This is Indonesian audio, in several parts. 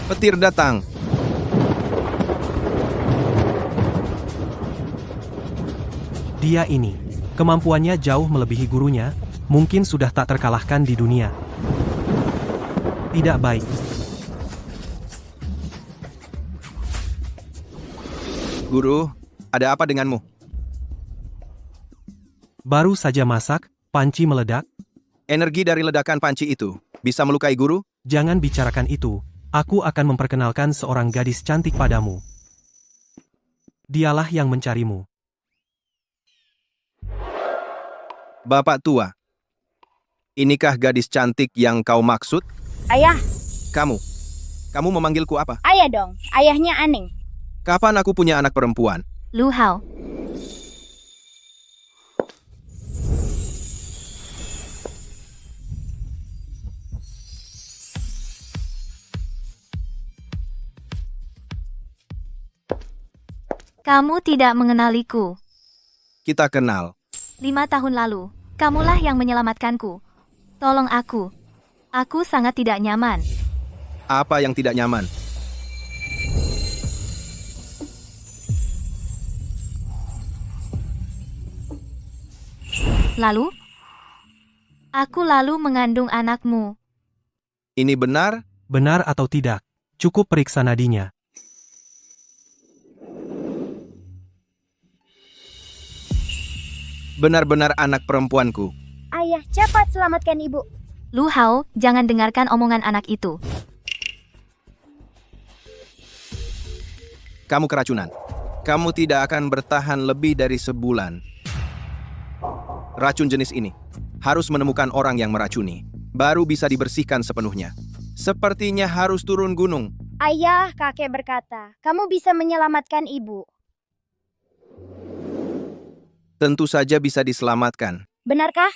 Petir datang. Dia ini, kemampuannya jauh melebihi gurunya, mungkin sudah tak terkalahkan di dunia. Tidak baik. Guru, ada apa denganmu? Baru saja masak, panci meledak. Energi dari ledakan panci itu bisa melukai guru? Jangan bicarakan itu. Aku akan memperkenalkan seorang gadis cantik padamu. Dialah yang mencarimu. Bapak tua, inikah gadis cantik yang kau maksud? Ayah, Kamu memanggilku apa? ayah dong. Ayahnya Aning. Kapan aku punya anak perempuan? Lu Hao. Kamu tidak mengenaliku. Kita kenal. 5 tahun lalu, kamulah yang menyelamatkanku. Tolong aku. Aku sangat tidak nyaman. Apa yang tidak nyaman? Lalu? Aku lalu mengandung anakmu. Ini benar? Benar atau tidak? Cukup periksa nadinya. Benar-benar anak perempuanku. Ayah, cepat selamatkan ibu. Lu Hao, jangan dengarkan omongan anak itu. Kamu keracunan. Kamu tidak akan bertahan lebih dari sebulan. Racun jenis ini harus menemukan orang yang meracuni, baru bisa dibersihkan sepenuhnya. Sepertinya harus turun gunung. Ayah, kakek berkata, kamu bisa menyelamatkan ibu. Tentu saja bisa diselamatkan. Benarkah?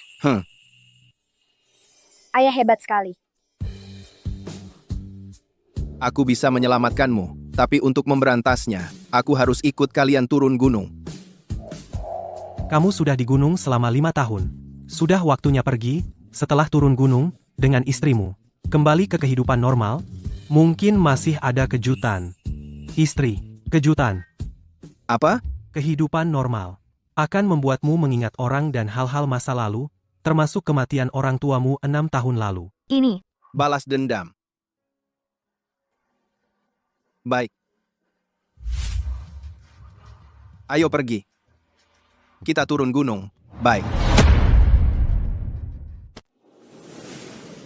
Ayah hebat sekali. Aku bisa menyelamatkanmu, tapi untuk memberantasnya, aku harus ikut kalian turun gunung. Kamu sudah di gunung selama 5 tahun. Sudah waktunya pergi, setelah turun gunung, dengan istrimu. Kembali ke kehidupan normal, mungkin masih ada kejutan. Istri, kejutan. Apa? Kehidupan normal akan membuatmu mengingat orang dan hal-hal masa lalu, termasuk kematian orang tuamu 6 tahun lalu. Ini. Balas dendam. Baik. Ayo pergi. Kita turun gunung. Baik.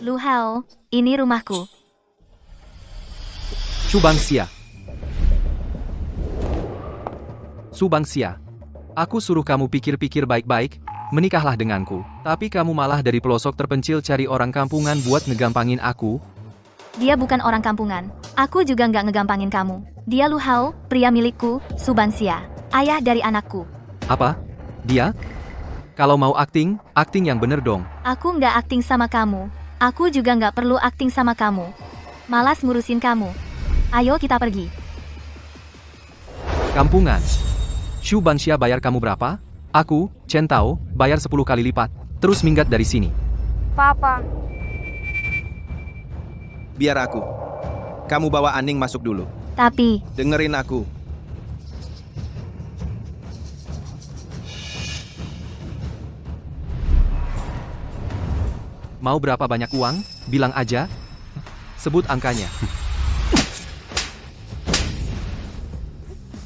Lu Hao, ini rumahku. Subangsia. Subangsia. Aku suruh kamu pikir-pikir baik-baik, menikahlah denganku. Tapi kamu malah dari pelosok terpencil cari orang kampungan buat ngegampangin aku. Dia bukan orang kampungan. Aku juga nggak ngegampangin kamu. Dia Lu Hao, pria milikku, Subangsia. Ayah dari anakku. Apa? Dia? Kalau mau akting, akting yang bener dong. Aku nggak akting sama kamu. Aku juga nggak perlu akting sama kamu. Malas ngurusin kamu. Ayo kita pergi. Kampungan. Subangsia bayar kamu berapa? Aku, Chen Tao, bayar 10 kali lipat. Terus minggat dari sini. Papa. Biar aku. Kamu bawa Aning masuk dulu. Tapi, Dengerin aku. Mau berapa banyak uang? Bilang aja. Sebut angkanya.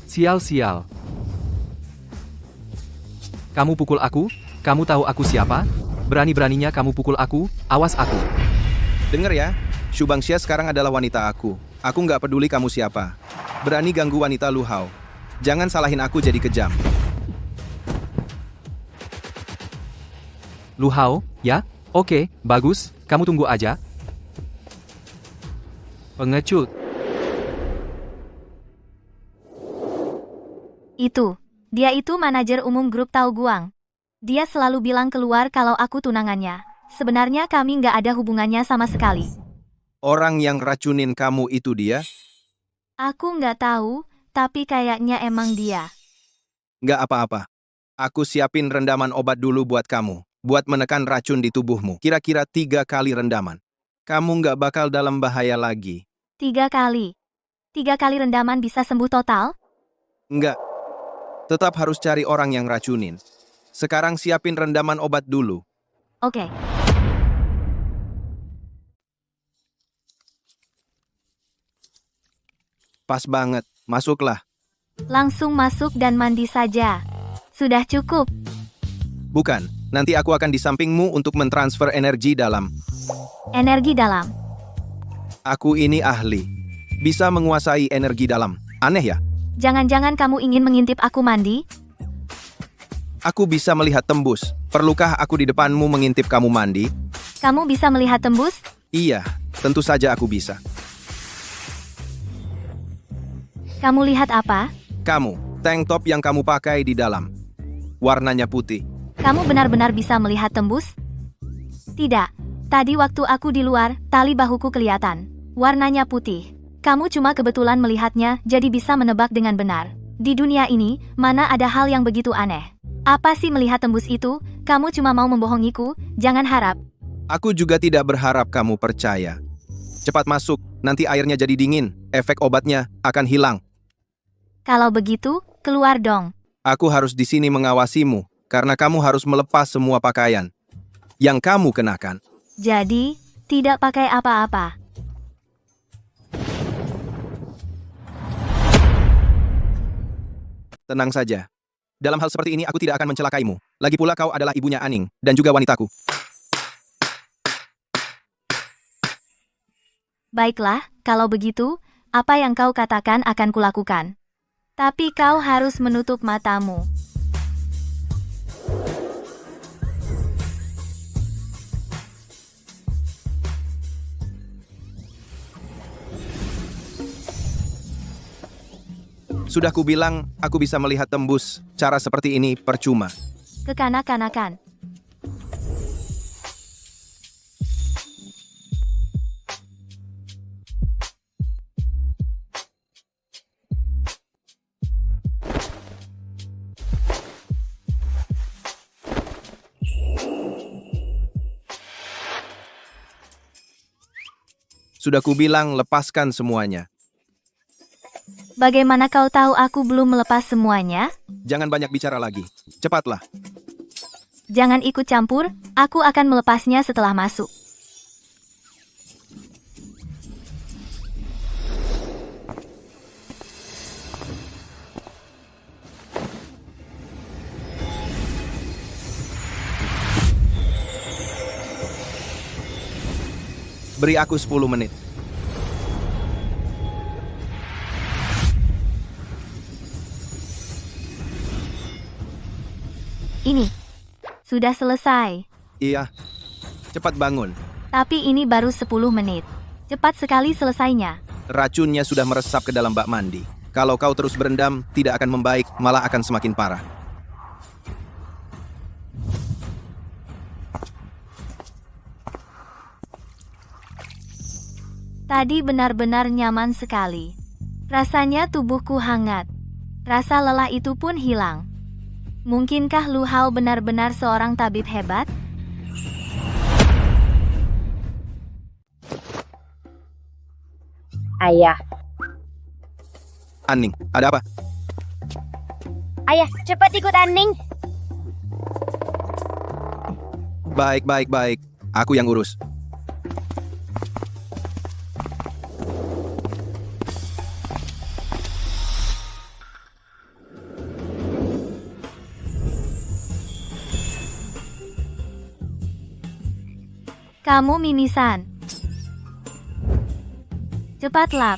Sial-sial. Kamu pukul aku? Kamu tahu aku siapa? Berani-beraninya kamu pukul aku, awas aku. Denger ya, Subangsia sekarang adalah wanita aku. Aku nggak peduli kamu siapa. Berani ganggu wanita Lu Hao. Jangan salahin aku jadi kejam. Lu Hao, ya? Oke, bagus, kamu tunggu aja. Pengecut. dia itu manajer umum grup Tao Guang. Dia selalu bilang keluar kalau aku tunangannya. Sebenarnya kami nggak ada hubungannya sama sekali. Orang yang racunin kamu itu dia? Aku nggak tahu, tapi kayaknya emang dia. Nggak apa-apa. Aku siapin rendaman obat dulu buat kamu. Buat menekan racun di tubuhmu. Kira-kira 3 kali rendaman. Kamu nggak bakal dalam bahaya lagi. 3 kali. 3 kali rendaman bisa sembuh total? Enggak. Tetap harus cari orang yang racunin. Sekarang siapin rendaman obat dulu. Oke. Pas banget, masuklah. Langsung masuk dan mandi saja. Sudah cukup. Bukan, nanti aku akan di sampingmu untuk mentransfer energi dalam. Energi dalam. Aku ini ahli. Bisa menguasai energi dalam. Aneh ya? Jangan-jangan kamu ingin mengintip aku mandi? Aku bisa melihat tembus. Perlukah aku di depanmu mengintip kamu mandi? Kamu bisa melihat tembus? Iya, tentu saja aku bisa. Kamu lihat apa? Kamu, tank top yang kamu pakai di dalam. Warnanya putih. Kamu benar-benar bisa melihat tembus? Tidak. Tadi waktu aku di luar, tali bahuku kelihatan. Warnanya putih. Kamu cuma kebetulan melihatnya, jadi bisa menebak dengan benar. Di dunia ini, mana ada hal yang begitu aneh? Apa sih melihat tembus itu? Kamu cuma mau membohongiku? Jangan harap. Aku juga tidak berharap kamu percaya. Cepat masuk, nanti airnya jadi dingin. Efek obatnya akan hilang. Kalau begitu, keluar dong. Aku harus di sini mengawasimu, karena kamu harus melepas semua pakaian yang kamu kenakan. Jadi, tidak pakai apa-apa. Tenang saja. Dalam hal seperti ini aku tidak akan mencelakaimu. Lagi pula kau adalah ibunya Aning, dan juga wanitaku. Baiklah, kalau begitu, apa yang kau katakan akan kulakukan. Tapi kau harus menutup matamu. Sudah kubilang, aku bisa melihat tembus. Cara seperti ini percuma. Kekanak-kanakan. Sudah kubilang, lepaskan semuanya. Bagaimana kau tahu aku belum melepas semuanya? Jangan banyak bicara lagi. Cepatlah. Jangan ikut campur, aku akan melepasnya setelah masuk. Beri aku 10 menit. Ini. Sudah selesai. Iya. Cepat bangun. Tapi ini baru 10 menit. Cepat sekali selesainya. Racunnya sudah meresap ke dalam bak mandi. Kalau kau terus berendam, tidak akan membaik, malah akan semakin parah. Tadi benar-benar nyaman sekali. Rasanya tubuhku hangat. Rasa lelah itu pun hilang. Mungkinkah Lu Hao benar-benar seorang tabib hebat? Ayah, Aning, ada apa? ayah, cepat ikut Aning. Baik. Aku yang urus. Kamu mimisan. Cepat lap.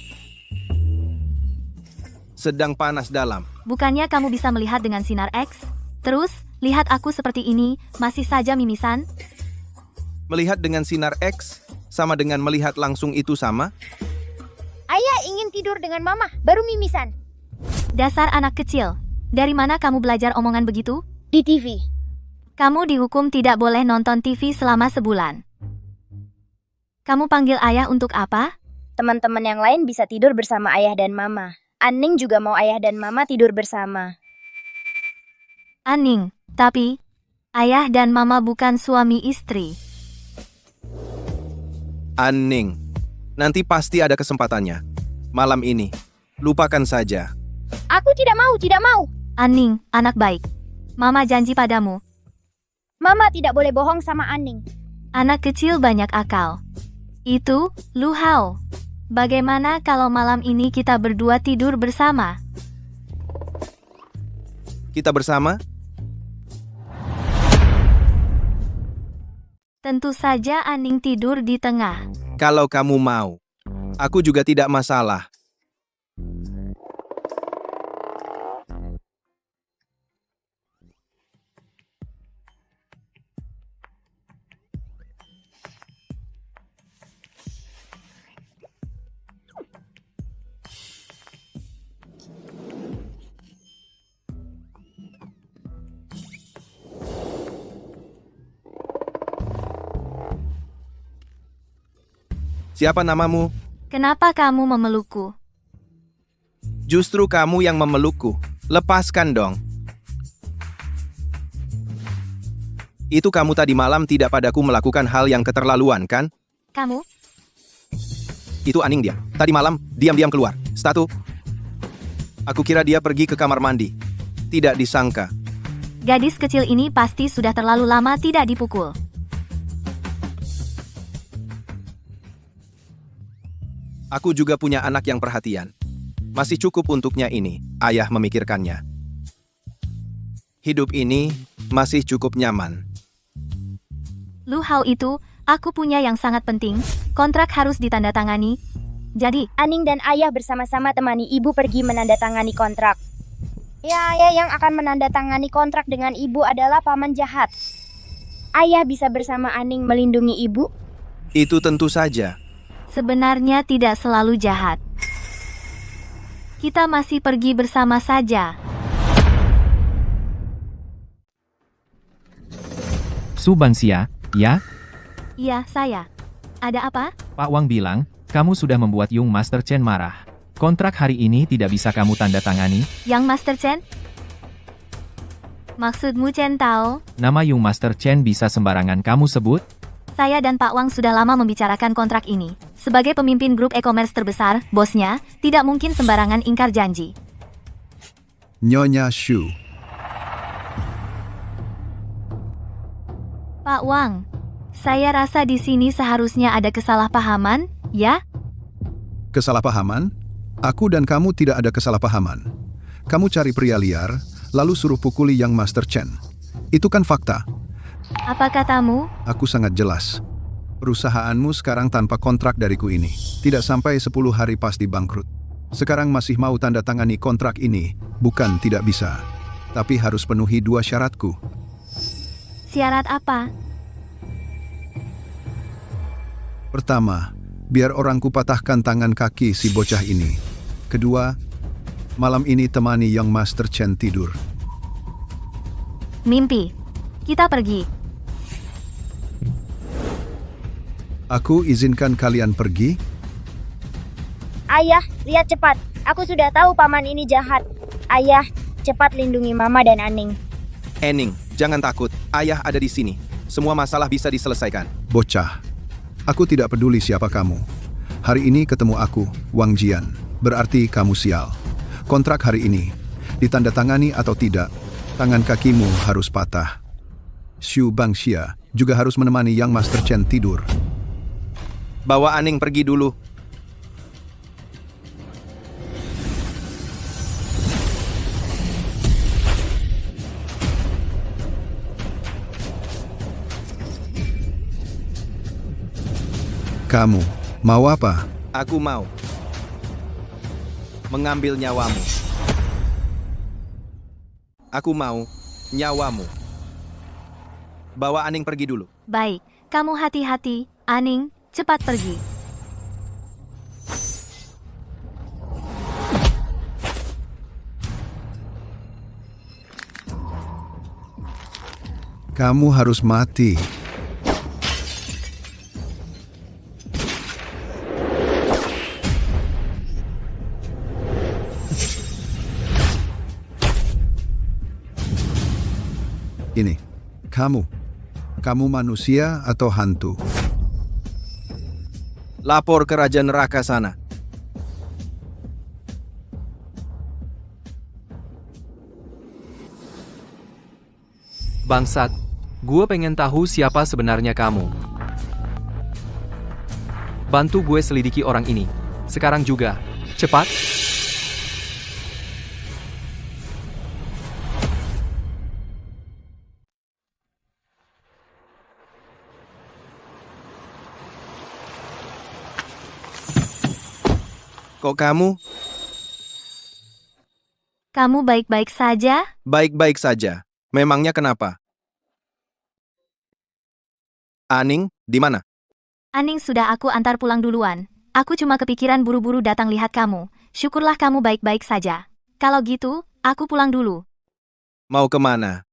Sedang panas dalam. Bukannya kamu bisa melihat dengan sinar X? Terus, lihat aku seperti ini, masih saja mimisan? Melihat dengan sinar X, sama dengan melihat langsung itu sama? Ayah ingin tidur dengan mama, baru mimisan. Dasar anak kecil. Dari mana kamu belajar omongan begitu? Di TV. Kamu dihukum tidak boleh nonton TV selama sebulan. Kamu panggil ayah untuk apa? Teman-teman yang lain bisa tidur bersama ayah dan mama. Aning juga mau ayah dan mama tidur bersama. Aning, tapi ayah dan mama bukan suami istri. Aning. Nanti pasti ada kesempatannya. Malam ini, lupakan saja. Aku tidak mau, tidak mau. Aning, anak baik. Mama janji padamu, Mama tidak boleh bohong sama Aning. anak kecil banyak akal. Itu, Lu Hao. Bagaimana kalau malam ini kita berdua tidur bersama? Kita bersama? Tentu saja Aning tidur di tengah. Kalau kamu mau. Aku juga tidak masalah. Siapa namamu? Kenapa kamu memelukku? Justru kamu yang memelukku. Lepaskan dong. Itu kamu tadi malam tidak padaku melakukan hal yang keterlaluan, kan? Kamu? Itu Aning dia. Tadi malam, diam-diam keluar. Statu. Aku kira dia pergi ke kamar mandi. Tidak disangka. Gadis kecil ini pasti sudah terlalu lama tidak dipukul. Aku juga punya anak yang perhatian. Masih cukup untuknya ini, ayah memikirkannya. Hidup ini masih cukup nyaman. Lu Hao itu, aku punya yang sangat penting. Kontrak harus ditandatangani. Jadi, Aning dan ayah bersama-sama temani ibu pergi menandatangani kontrak. Ya, ayah yang akan menandatangani kontrak dengan ibu adalah paman jahat. Ayah bisa bersama Aning melindungi ibu? Itu tentu saja. sebenarnya tidak selalu jahat. Kita masih pergi bersama saja. Subangsia, ya? Iya, saya. Ada apa? Pak Wang bilang, kamu sudah membuat Young Master Chen marah. Kontrak hari ini tidak bisa kamu tanda tangani. Yang Master Chen? Maksudmu Chen Tao? Nama Young Master Chen bisa sembarangan kamu sebut? Saya dan Pak Wang sudah lama membicarakan kontrak ini. Sebagai pemimpin grup e-commerce terbesar, bosnya, tidak mungkin sembarangan ingkar janji. Nyonya Shu. Pak Wang, saya rasa di sini seharusnya ada kesalahpahaman, ya? Kesalahpahaman? Aku dan kamu tidak ada kesalahpahaman. Kamu cari pria liar, lalu suruh pukuli Yang Master Chen. Itu kan fakta. Apa katamu? Aku sangat jelas. Perusahaanmu sekarang tanpa kontrak dariku ini. Tidak sampai 10 hari pasti bangkrut. Sekarang masih mau tanda tangani kontrak ini? Bukan tidak bisa. Tapi harus penuhi 2 syaratku. Syarat apa? Pertama, biar orangku patahkan tangan kaki si bocah ini. Kedua, malam ini temani Yang Master Chen tidur. Mimpi. Kita pergi. Aku izinkan kalian pergi? Ayah, lihat cepat. Aku sudah tahu paman ini jahat. Ayah, cepat lindungi Mama dan Aning. Ening, jangan takut. Ayah ada di sini. Semua masalah bisa diselesaikan. Bocah, aku tidak peduli siapa kamu. Hari ini ketemu aku, Wang Jian. Berarti kamu sial. Kontrak hari ini, ditandatangani atau tidak, tangan kakimu harus patah. Xu Bangxia juga harus menemani Yang Master Chen tidur. Bawa Aning pergi dulu. Kamu, mau apa? Aku mau mengambil nyawamu. Aku mau nyawamu. Bawa Aning pergi dulu. Baik, kamu hati-hati, Aning, cepat pergi. Kamu harus mati. Ini, kamu manusia atau hantu? Lapor ke Raja Neraka sana. Bangsat, gue pengen tahu siapa sebenarnya kamu. Bantu gue selidiki orang ini. Sekarang juga. Cepat. Kok kamu? Kamu baik-baik saja? Baik-baik saja. Memangnya kenapa? Aning, di mana? Aning sudah aku antar pulang duluan. Aku cuma kepikiran buru-buru datang lihat kamu. Syukurlah kamu baik-baik saja. Kalau gitu, aku pulang dulu. Mau kemana?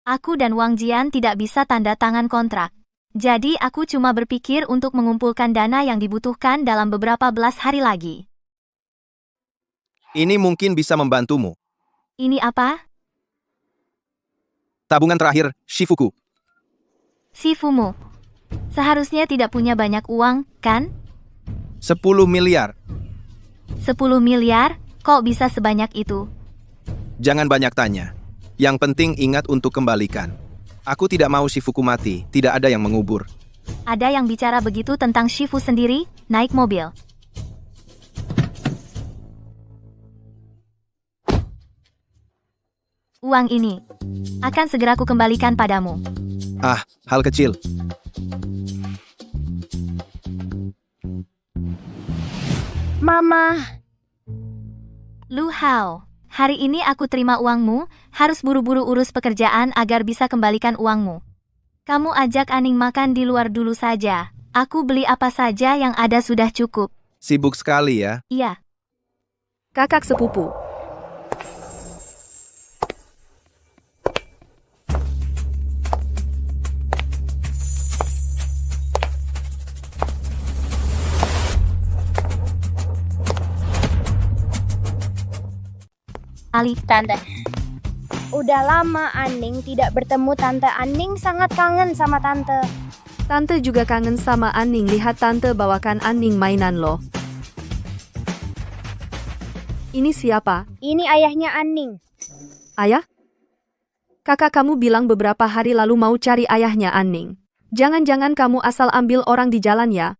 Aku dan Wang Jian tidak bisa tanda tangan kontrak. Jadi aku cuma berpikir untuk mengumpulkan dana yang dibutuhkan dalam beberapa belas hari lagi. Ini mungkin bisa membantumu. Ini apa? Tabungan terakhir, Shifuku. Shifumu. Seharusnya tidak punya banyak uang, kan? 10 miliar. 10 miliar? Kok bisa sebanyak itu? Jangan banyak tanya. Yang penting ingat untuk kembalikan. Aku tidak mau Shifuku mati, tidak ada yang mengubur. Ada yang bicara begitu tentang Shifu sendiri, naik mobil. Uang ini akan segera kukembalikan padamu. Ah, hal kecil. Mama, Lu Hao, hari ini aku terima uangmu, harus buru-buru urus pekerjaan agar bisa kembalikan uangmu. Kamu ajak Aning makan di luar dulu saja. Aku beli apa saja yang ada sudah cukup. Sibuk sekali ya. Iya. Kakak sepupu. Ali, Tante. Udah lama Aning tidak bertemu Tante. Aning sangat kangen sama Tante. Tante juga kangen sama Aning. Lihat Tante bawakan Aning mainan loh. Ini siapa? Ini ayahnya Aning. Ayah? Kakak kamu bilang beberapa hari lalu mau cari ayahnya Aning. Jangan-jangan kamu asal ambil orang di jalan ya?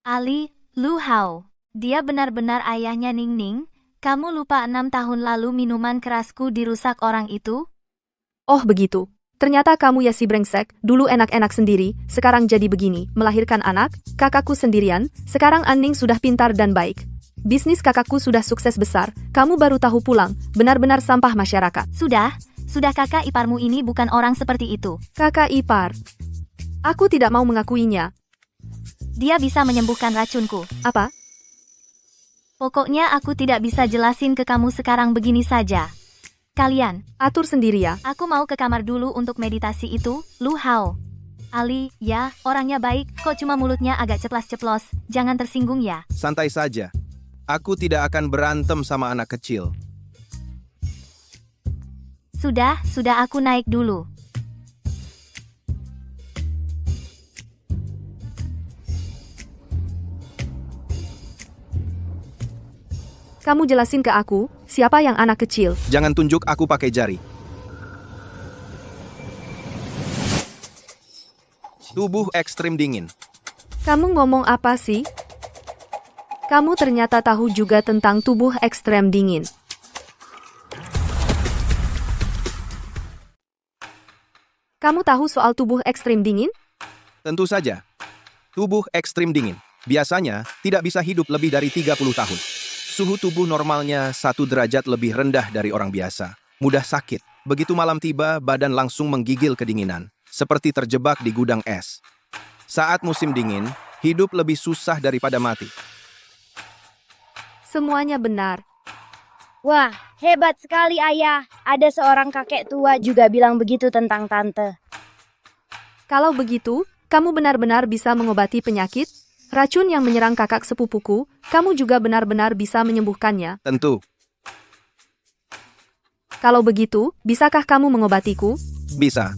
Ali, Lu Hao. Dia benar-benar ayahnya Ning Ning. Kamu lupa 6 tahun lalu minuman kerasku dirusak orang itu? Oh begitu. Ternyata kamu ya si brengsek, dulu enak-enak sendiri, sekarang jadi begini, melahirkan anak, kakakku sendirian, sekarang Aning sudah pintar dan baik. Bisnis kakakku sudah sukses besar, kamu baru tahu pulang, benar-benar sampah masyarakat. Sudah kakak iparmu ini bukan orang seperti itu. Kakak ipar. Aku tidak mau mengakuinya. Dia bisa menyembuhkan racunku. Apa? Pokoknya aku tidak bisa jelasin ke kamu sekarang begini saja. Kalian, Atur sendiri ya. aku mau ke kamar dulu untuk meditasi itu, Lu Hao. Ali, ya, orangnya baik, kok cuma mulutnya agak ceplas-ceplos, jangan tersinggung ya. Santai saja. Aku tidak akan berantem sama anak kecil. Sudah aku naik dulu. Kamu jelasin ke aku, siapa yang anak kecil? Jangan tunjuk aku pakai jari. Tubuh ekstrim dingin. Kamu ngomong apa sih? Kamu ternyata tahu juga tentang tubuh ekstrem dingin. Kamu tahu soal tubuh ekstrem dingin? Tentu saja. Tubuh ekstrim dingin. Biasanya, tidak bisa hidup lebih dari 30 tahun. Suhu tubuh normalnya 1 derajat lebih rendah dari orang biasa. Mudah sakit. Begitu malam tiba, badan langsung menggigil kedinginan. Seperti terjebak di gudang es. Saat musim dingin, hidup lebih susah daripada mati. Semuanya benar. Wah, hebat sekali ayah. Ada seorang kakek tua juga bilang begitu tentang Tante. Kalau begitu, kamu benar-benar bisa mengobati penyakit? Racun yang menyerang kakak sepupuku, kamu juga benar-benar bisa menyembuhkannya. Tentu, Kalau begitu, bisakah kamu mengobatiku? bisa.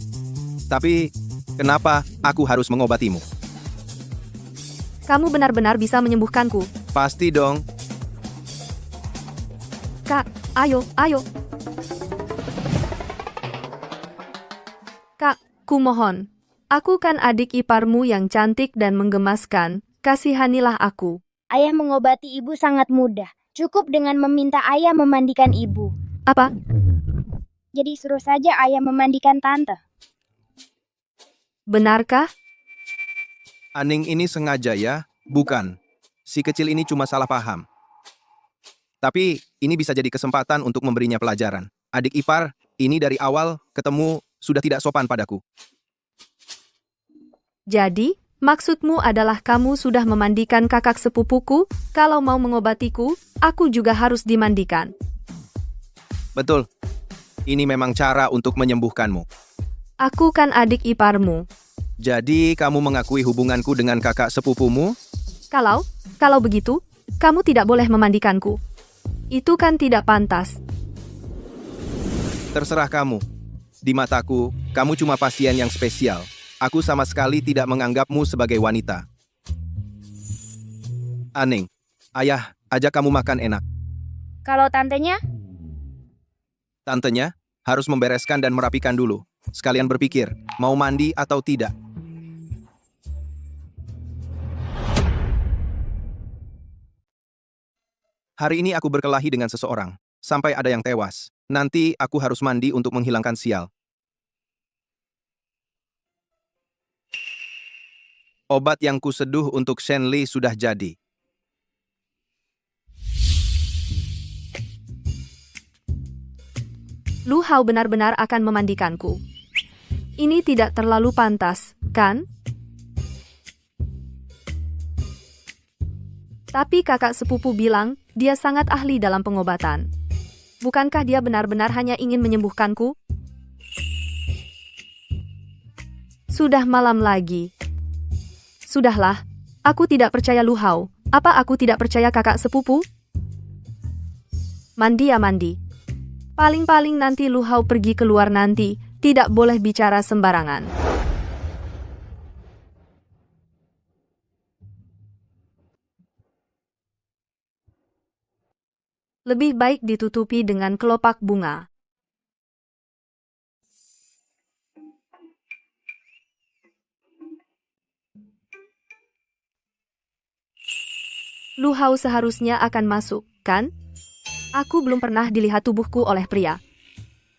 Tapi, kenapa aku harus mengobatimu? Kamu benar-benar bisa menyembuhkanku. Pasti dong. Kak, ayo, ayo. Kak, kumohon. Aku kan adik iparmu yang cantik dan menggemaskan. Kasihanilah aku. Ayah mengobati ibu sangat mudah. Cukup dengan meminta ayah memandikan ibu. Apa? Jadi suruh saja ayah memandikan tante. Benarkah? Aning ini sengaja ya? Bukan. Si kecil ini cuma salah paham. Tapi ini bisa jadi kesempatan untuk memberinya pelajaran. Adik ipar, ini dari awal ketemu sudah tidak sopan padaku. Jadi, maksudmu adalah kamu sudah memandikan kakak sepupuku? Kalau mau mengobatiku, aku juga harus dimandikan. Betul. Ini memang cara untuk menyembuhkanmu. Aku kan adik iparmu. Jadi kamu mengakui hubunganku dengan kakak sepupumu? Kalau begitu, kamu tidak boleh memandikanku. Itu kan tidak pantas. Terserah kamu. Di mataku, kamu cuma pasien yang spesial. Aku sama sekali tidak menganggapmu sebagai wanita. Aning, ayah ajak kamu makan enak. Kalau tantenya? Tantenya harus membereskan dan merapikan dulu. Sekalian berpikir, mau mandi atau tidak. Hari ini aku berkelahi dengan seseorang, sampai ada yang tewas. Nanti aku harus mandi untuk menghilangkan sial. Obat yang kuseduh untuk Shenli sudah jadi. Lu Hao benar-benar akan memandikanku. Ini tidak terlalu pantas, kan? Tapi kakak sepupu bilang, dia sangat ahli dalam pengobatan. Bukankah dia benar-benar hanya ingin menyembuhkanku? Sudah malam lagi. Sudahlah, aku tidak percaya Lu Hao. Apa aku tidak percaya kakak sepupu? Mandi ya mandi. Paling-paling nanti Lu Hao pergi keluar nanti, tidak boleh bicara sembarangan. Lebih baik ditutupi dengan kelopak bunga. Lu Hao seharusnya akan masuk, kan? Aku belum pernah dilihat tubuhku oleh pria.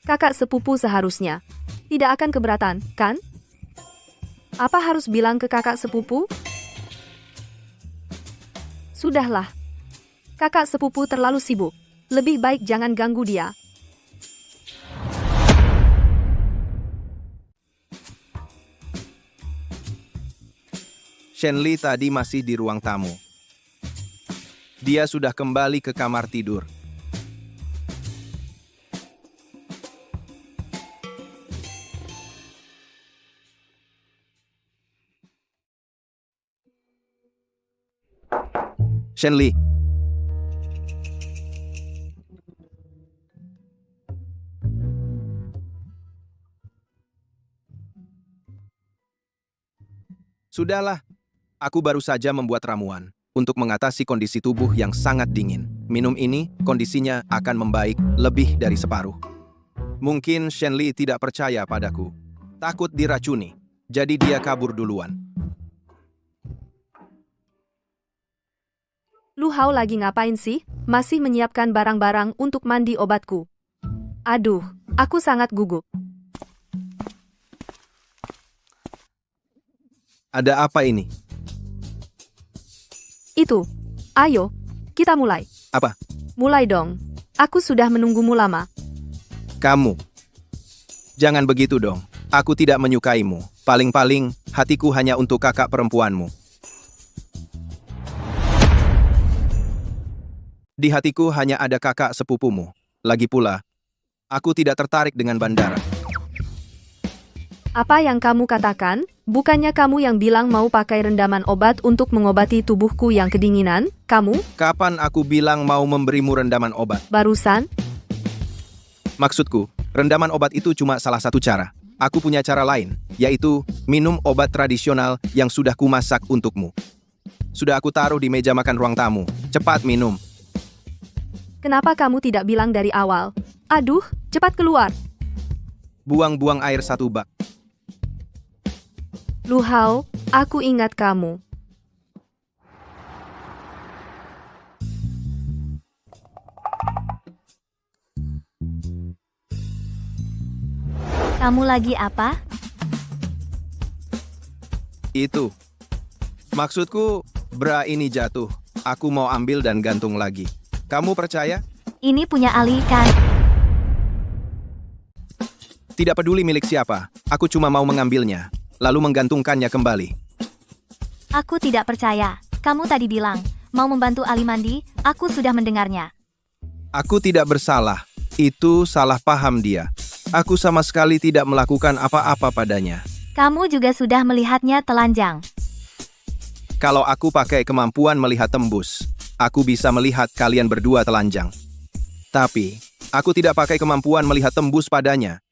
Kakak sepupu seharusnya tidak akan keberatan, kan? Apa harus bilang ke kakak sepupu? Sudahlah. Kakak sepupu terlalu sibuk. Lebih baik jangan ganggu dia. Shenli tadi masih di ruang tamu. Dia sudah kembali ke kamar tidur. Shenli. Sudahlah, aku baru saja membuat ramuan untuk mengatasi kondisi tubuh yang sangat dingin. Minum ini, kondisinya akan membaik lebih dari separuh. Mungkin Shenli tidak percaya padaku. Takut diracuni, jadi dia kabur duluan. Lu Hao lagi ngapain sih? Masih menyiapkan barang-barang untuk mandi obatku. Aduh, aku sangat gugup. Ada apa ini? Itu. Ayo, kita mulai. Apa? Mulai dong. Aku sudah menunggumu lama. Kamu. Jangan begitu dong. Aku tidak menyukaimu. Paling-paling, hatiku hanya untuk kakak perempuanmu. Di hatiku hanya ada kakak sepupumu. Lagi pula, aku tidak tertarik dengan bandara. Apa yang kamu katakan? Bukannya kamu yang bilang mau pakai rendaman obat untuk mengobati tubuhku yang kedinginan? Kamu? Kapan aku bilang mau memberimu rendaman obat? Barusan? Maksudku, rendaman obat itu cuma salah satu cara. Aku punya cara lain, yaitu minum obat tradisional yang sudah kumasak untukmu. Sudah aku taruh di meja makan ruang tamu. Cepat minum. Kenapa kamu tidak bilang dari awal? Aduh, cepat keluar. Buang-buang air 1 bak. Lu Hao, aku ingat kamu. Kamu lagi apa? Itu. Maksudku, bra ini jatuh. Aku mau ambil dan gantung lagi. Kamu percaya? Ini punya Ali kan? Tidak peduli milik siapa. Aku cuma mau mengambilnya, lalu menggantungkannya kembali. Aku tidak percaya. Kamu tadi bilang, mau membantu Ali mandi, aku sudah mendengarnya. Aku tidak bersalah. Itu salah paham dia. Aku sama sekali tidak melakukan apa-apa padanya. Kamu juga sudah melihatnya telanjang. Kalau aku pakai kemampuan melihat tembus, aku bisa melihat kalian berdua telanjang. Tapi, aku tidak pakai kemampuan melihat tembus padanya.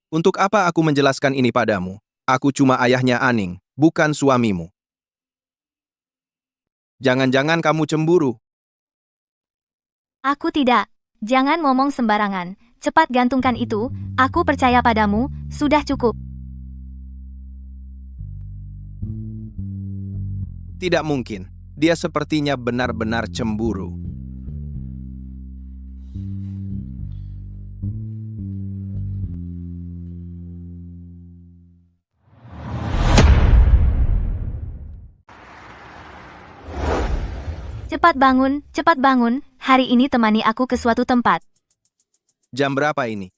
Untuk apa aku menjelaskan ini padamu? Aku cuma ayahnya Aning, bukan suamimu. Jangan-jangan kamu cemburu. Aku tidak. Jangan ngomong sembarangan. Cepat gantungkan itu. Aku percaya padamu. Sudah cukup. Tidak mungkin. Dia sepertinya benar-benar cemburu. Cepat bangun, cepat bangun. Hari ini temani aku ke suatu tempat. Jam berapa ini?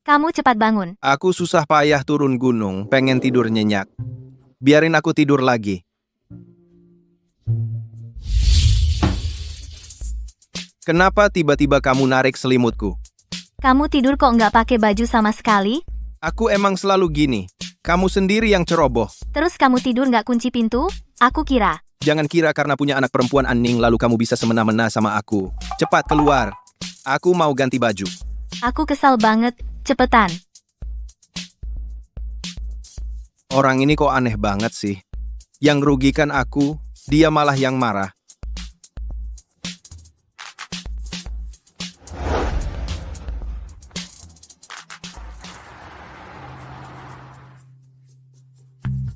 Kamu cepat bangun. Aku susah payah turun gunung, pengen tidur nyenyak. Biarin aku tidur lagi. Kenapa tiba-tiba kamu narik selimutku? Kamu tidur kok nggak pakai baju sama sekali? Aku emang selalu gini. Kamu sendiri yang ceroboh. Terus kamu tidur nggak kunci pintu? Aku kira. Jangan kira karena punya anak perempuan Aning lalu kamu bisa semena-mena sama aku. Cepat keluar. Aku mau ganti baju. Aku kesal banget. Cepetan. Orang ini kok aneh banget sih. Yang rugikan aku, dia malah yang marah.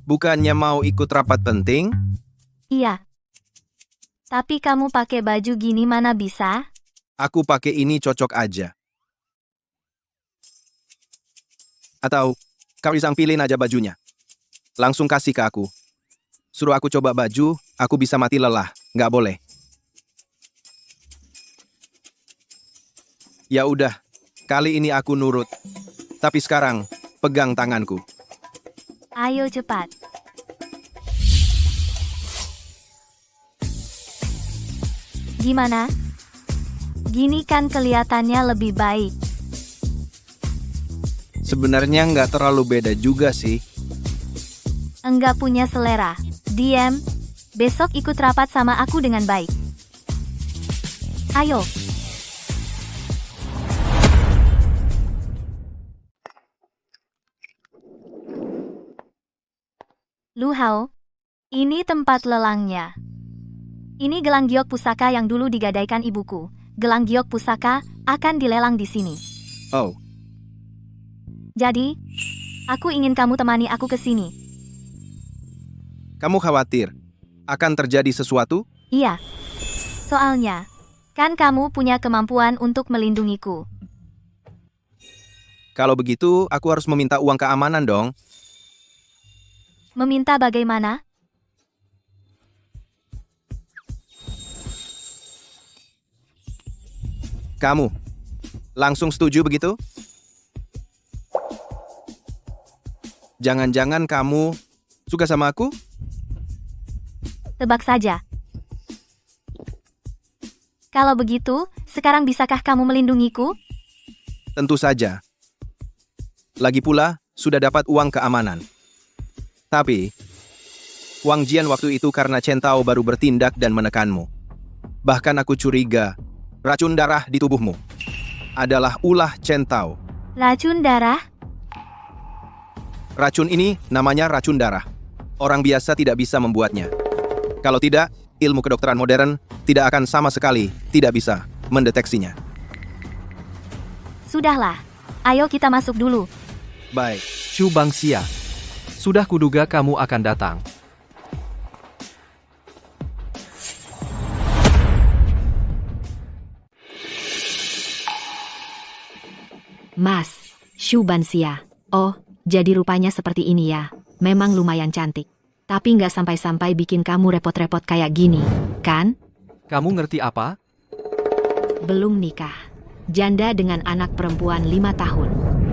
Bukannya mau ikut rapat penting? Iya. Tapi kamu pakai baju gini mana bisa? Aku pakai ini cocok aja. Atau, kau iseng pilihin aja bajunya. Langsung kasih ke aku. Suruh aku coba baju, aku bisa mati lelah. Nggak boleh. Ya udah, kali ini aku nurut. Tapi sekarang, pegang tanganku. Ayo cepat. Gimana? Gini kan kelihatannya lebih baik. Sebenarnya nggak terlalu beda juga sih. Enggak punya selera. Diam. Besok ikut rapat sama aku dengan baik. Ayo. Lu Hao, ini tempat lelangnya. Ini gelang giok pusaka yang dulu digadaikan ibuku. Gelang giok pusaka akan dilelang di sini. Oh, Jadi, aku ingin kamu temani aku ke sini. kamu khawatir akan terjadi sesuatu? Iya. Soalnya, kan kamu punya kemampuan untuk melindungiku. Kalau begitu, aku harus meminta uang keamanan dong. Meminta bagaimana? Kamu langsung setuju begitu? Jangan-jangan kamu suka sama aku? Tebak saja. Kalau begitu, sekarang bisakah kamu melindungiku? Tentu saja. Lagi pula, sudah dapat uang keamanan. Tapi, Wang Jian waktu itu karena Chen Tao baru bertindak dan menekanmu. Bahkan aku curiga, racun darah di tubuhmu adalah ulah Chen Tao. Racun darah? Racun ini namanya racun darah. Orang biasa tidak bisa membuatnya. Kalau tidak, ilmu kedokteran modern tidak akan sama sekali tidak bisa mendeteksinya. Sudahlah. Ayo kita masuk dulu. Baik. Shu Bangxia. Sudah kuduga kamu akan datang. Mas, Shu Banxia. Oh, jadi rupanya seperti ini ya. Memang lumayan cantik. Tapi nggak sampai-sampai bikin kamu repot-repot kayak gini, kan? Kamu ngerti apa? Belum nikah. Janda dengan anak perempuan 5 tahun.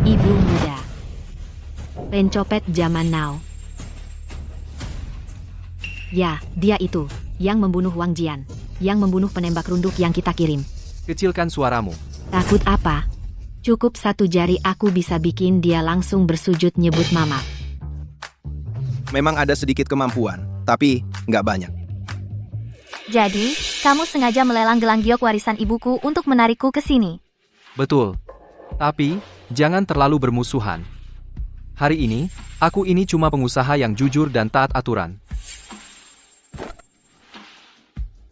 Ibu muda. Pencopet zaman now. Ya, dia itu. Yang membunuh Wang Jian. Yang membunuh penembak runduk yang kita kirim. Kecilkan suaramu. Takut apa? Cukup 1 jari aku bisa bikin dia langsung bersujud nyebut mama. Memang ada sedikit kemampuan, tapi nggak banyak. Jadi, kamu sengaja melelang gelang giok warisan ibuku untuk menarikku ke sini. Betul. Tapi, jangan terlalu bermusuhan. Hari ini, aku ini cuma pengusaha yang jujur dan taat aturan.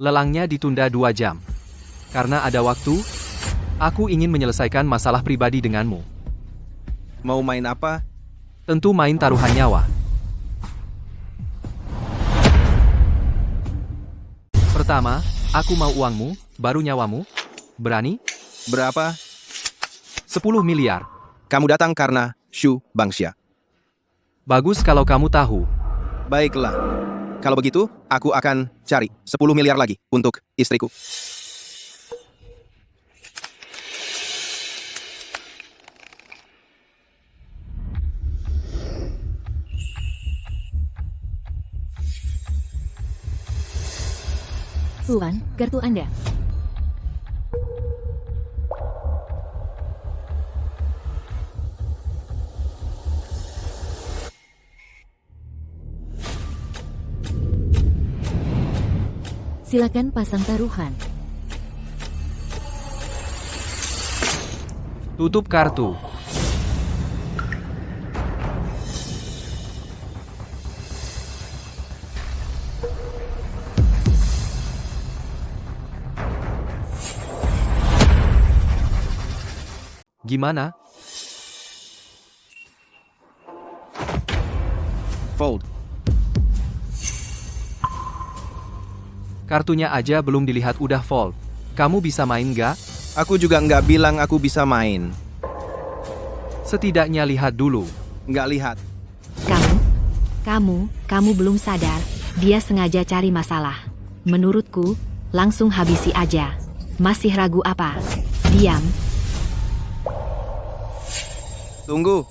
Lelangnya ditunda 2 jam. Karena ada waktu, aku ingin menyelesaikan masalah pribadi denganmu. Mau main apa? Tentu main taruhan nyawa. Pertama, aku mau uangmu, baru nyawamu. Berani? Berapa? 10 miliar. Kamu datang karena Shu Bangxia. Bagus kalau kamu tahu. Baiklah. Kalau begitu, aku akan cari 10 miliar lagi untuk istriku. Tuan, kartu Anda. Silakan pasang taruhan. Tutup kartu. Gimana? Fold. Kartunya aja belum dilihat udah fold. Kamu bisa main nggak? Aku juga nggak bilang aku bisa main. Setidaknya lihat dulu. Nggak lihat. Kamu belum sadar. Dia sengaja cari masalah. Menurutku, langsung habisi aja. Masih ragu apa? Diam. Tunggu.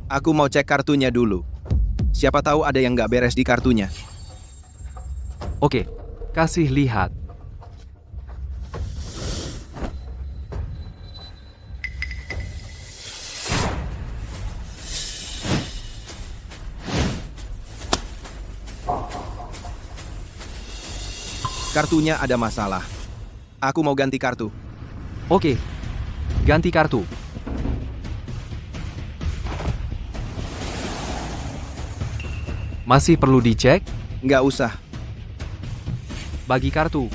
Aku mau cek kartunya dulu. Siapa tahu ada yang nggak beres di kartunya. Oke, kasih lihat. Kartunya ada masalah. Aku mau ganti kartu. Oke, ganti kartu. Masih perlu dicek? Nggak usah. Bagi kartu.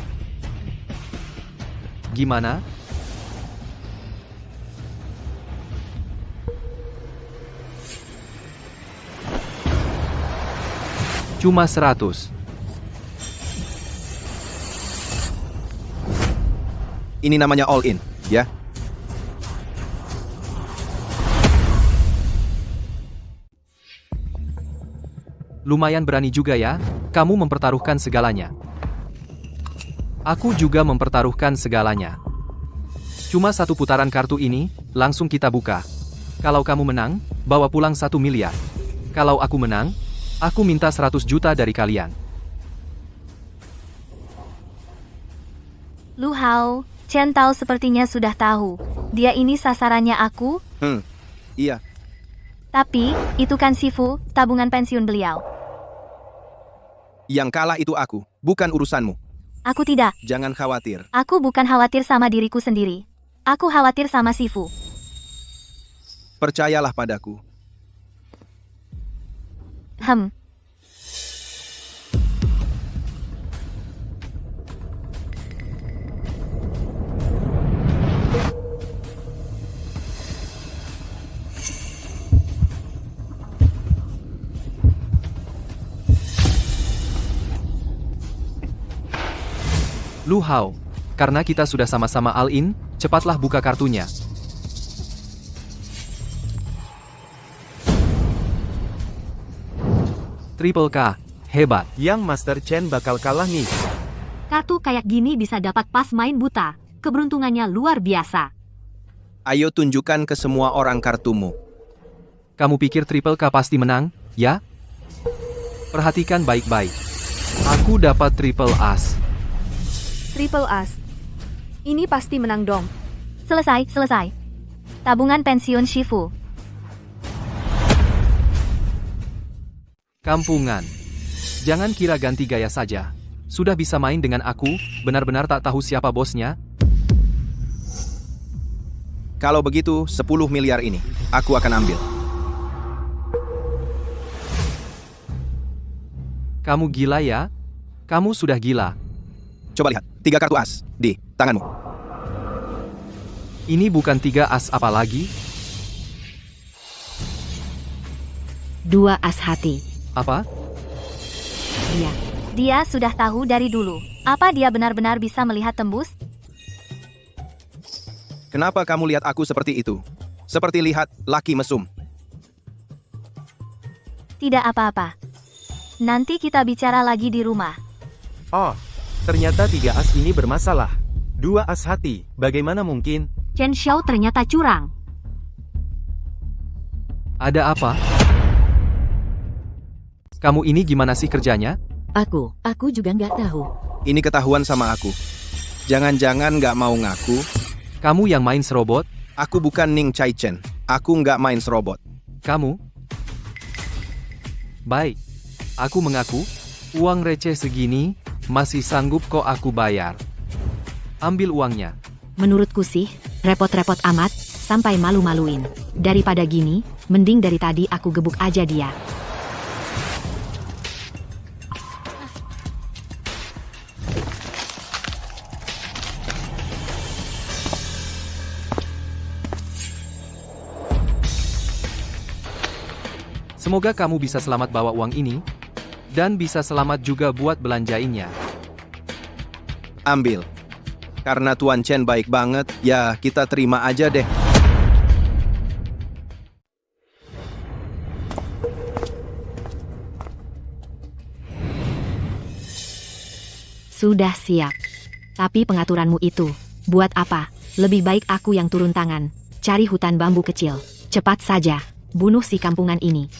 Gimana? Cuma 100. Ini namanya all in, ya. Lumayan berani juga ya, kamu mempertaruhkan segalanya. Aku juga mempertaruhkan segalanya. Cuma 1 putaran kartu ini, langsung kita buka. Kalau kamu menang, bawa pulang 1 miliar. Kalau aku menang, aku minta 100 juta dari kalian. Lu Hao, Chen Tao sepertinya sudah tahu. Dia ini sasarannya aku, Iya. tapi itu kan Sifu, tabungan pensiun beliau. Yang kalah itu aku, bukan urusanmu. Aku tidak. Jangan khawatir. Aku bukan khawatir sama diriku sendiri. Aku khawatir sama Sifu. Percayalah padaku. Lu Hao, karena kita sudah sama-sama all-in, cepatlah buka kartunya. Triple K, hebat. Yang Master Chen bakal kalah nih. Kartu kayak gini bisa dapat pas main buta. Keberuntungannya luar biasa. Ayo tunjukkan ke semua orang kartumu. Kamu pikir Triple K pasti menang, ya? Perhatikan baik-baik. Aku dapat Triple As. Triple As. Ini pasti menang dong. Selesai. Tabungan pensiun Shifu. Kampungan. Jangan kira ganti gaya saja. Sudah bisa main dengan aku, benar-benar tak tahu siapa bosnya. Kalau begitu, 10 miliar ini, aku akan ambil. Kamu gila ya? Kamu sudah gila. Coba lihat, 3 kartu as di tanganmu. Ini bukan 3 as apalagi? 2 as hati. Apa? Iya. Dia sudah tahu dari dulu. Apa dia benar-benar bisa melihat tembus? Kenapa kamu lihat aku seperti itu? Seperti lihat laki mesum. Tidak apa-apa. Nanti kita bicara lagi di rumah. Oh, ternyata 3 as ini bermasalah. 2 as hati, bagaimana mungkin? Chen Xiao ternyata curang. Ada apa? Kamu ini gimana sih kerjanya? Aku juga nggak tahu. Ini ketahuan sama aku. Jangan-jangan nggak mau ngaku. Kamu yang main serobot? Aku bukan Ning Chai Chen. Aku nggak main serobot. Kamu? Baik. Aku mengaku, uang receh segini, masih sanggup kok aku bayar. Ambil uangnya. Menurutku sih, repot-repot amat, sampai malu-maluin. Daripada gini, mending dari tadi aku gebuk aja dia. Semoga kamu bisa selamat bawa uang ini, dan bisa selamat juga buat belanjainnya. Ambil. Karena Tuan Chen baik banget, ya kita terima aja deh. Sudah siap. Tapi pengaturanmu itu, buat apa? Lebih baik aku yang turun tangan. Cari hutan bambu kecil. Cepat saja, bunuh si kampungan ini.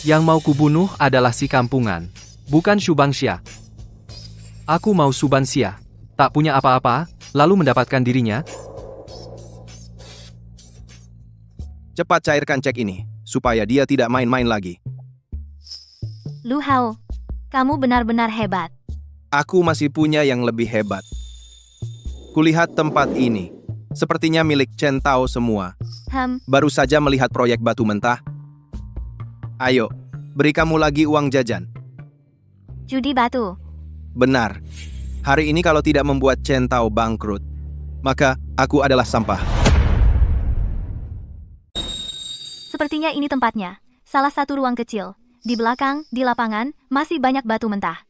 Yang mau kubunuh adalah si kampungan, bukan Shubangsha. Aku mau Shubangsha, tak punya apa-apa, lalu mendapatkan dirinya. Cepat cairkan cek ini, supaya dia tidak main-main lagi. Lu Hao, kamu benar-benar hebat. Aku masih punya yang lebih hebat. Kulihat tempat ini. Sepertinya milik Chen Tao semua. Baru saja melihat proyek batu mentah. Ayo, beri kamu lagi uang jajan. Judi batu. Benar. Hari ini kalau tidak membuat Chen Tao bangkrut, maka aku adalah sampah. Sepertinya ini tempatnya. Salah satu ruang kecil. Di belakang, di lapangan, masih banyak batu mentah.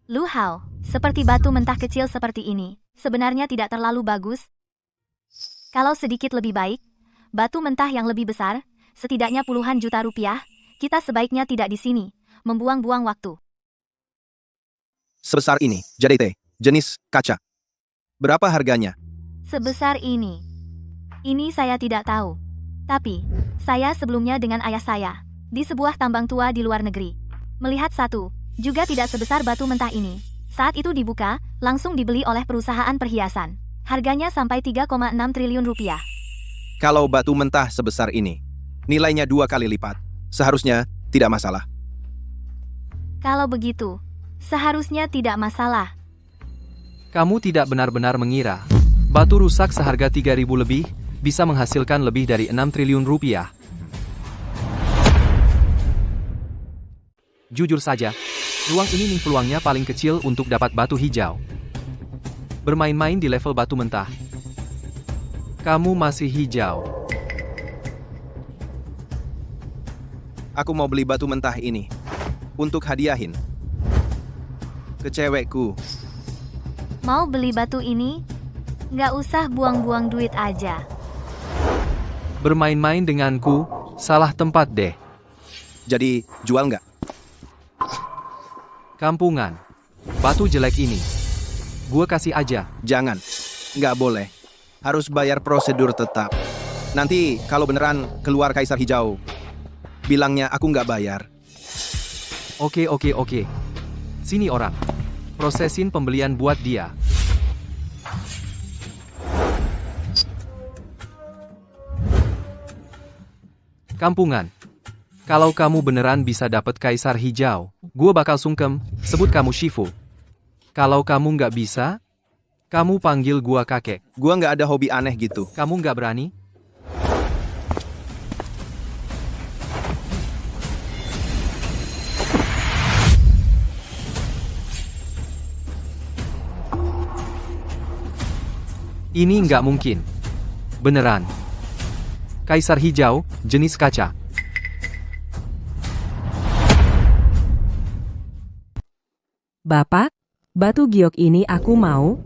Lu Hao, seperti batu mentah kecil seperti ini, sebenarnya tidak terlalu bagus. Kalau sedikit lebih baik, batu mentah yang lebih besar, setidaknya puluhan juta rupiah, kita sebaiknya tidak di sini, membuang-buang waktu. Sebesar ini, JDT, jenis kaca. Berapa harganya? Sebesar ini. Ini saya tidak tahu. Tapi, saya sebelumnya dengan ayah saya, di sebuah tambang tua di luar negeri. Melihat satu, juga tidak sebesar batu mentah ini. Saat itu dibuka, langsung dibeli oleh perusahaan perhiasan. Harganya sampai 3,6 triliun rupiah. Kalau batu mentah sebesar ini, nilainya 2 kali lipat. Seharusnya tidak masalah. Kalau begitu, seharusnya tidak masalah. Kamu tidak benar-benar mengira. Batu rusak seharga 3.000 lebih, bisa menghasilkan lebih dari 6 triliun rupiah. Jujur saja, ruang ini nih peluangnya paling kecil untuk dapat batu hijau. Bermain-main di level batu mentah. Kamu masih hijau. Aku mau beli batu mentah ini. Untuk hadiahin. Ke cewekku. Mau beli batu ini? Nggak usah buang-buang duit aja. Bermain-main denganku, salah tempat deh. Jadi, jual nggak? Kampungan. Batu jelek ini. Gua kasih aja. Jangan. Nggak boleh. Harus bayar prosedur tetap. Nanti kalau beneran keluar kaisar hijau, bilangnya aku nggak bayar. Oke. Sini orang. Prosesin pembelian buat dia. Kampungan. Kalau kamu beneran bisa dapet kaisar hijau, gua bakal sungkem, sebut kamu Shifu. Kalau kamu nggak bisa, kamu panggil gua kakek. Gua nggak ada hobi aneh gitu. Kamu nggak berani? Ini nggak mungkin. Beneran. Kaisar hijau, jenis kaca. Bapak, batu giok ini aku mau.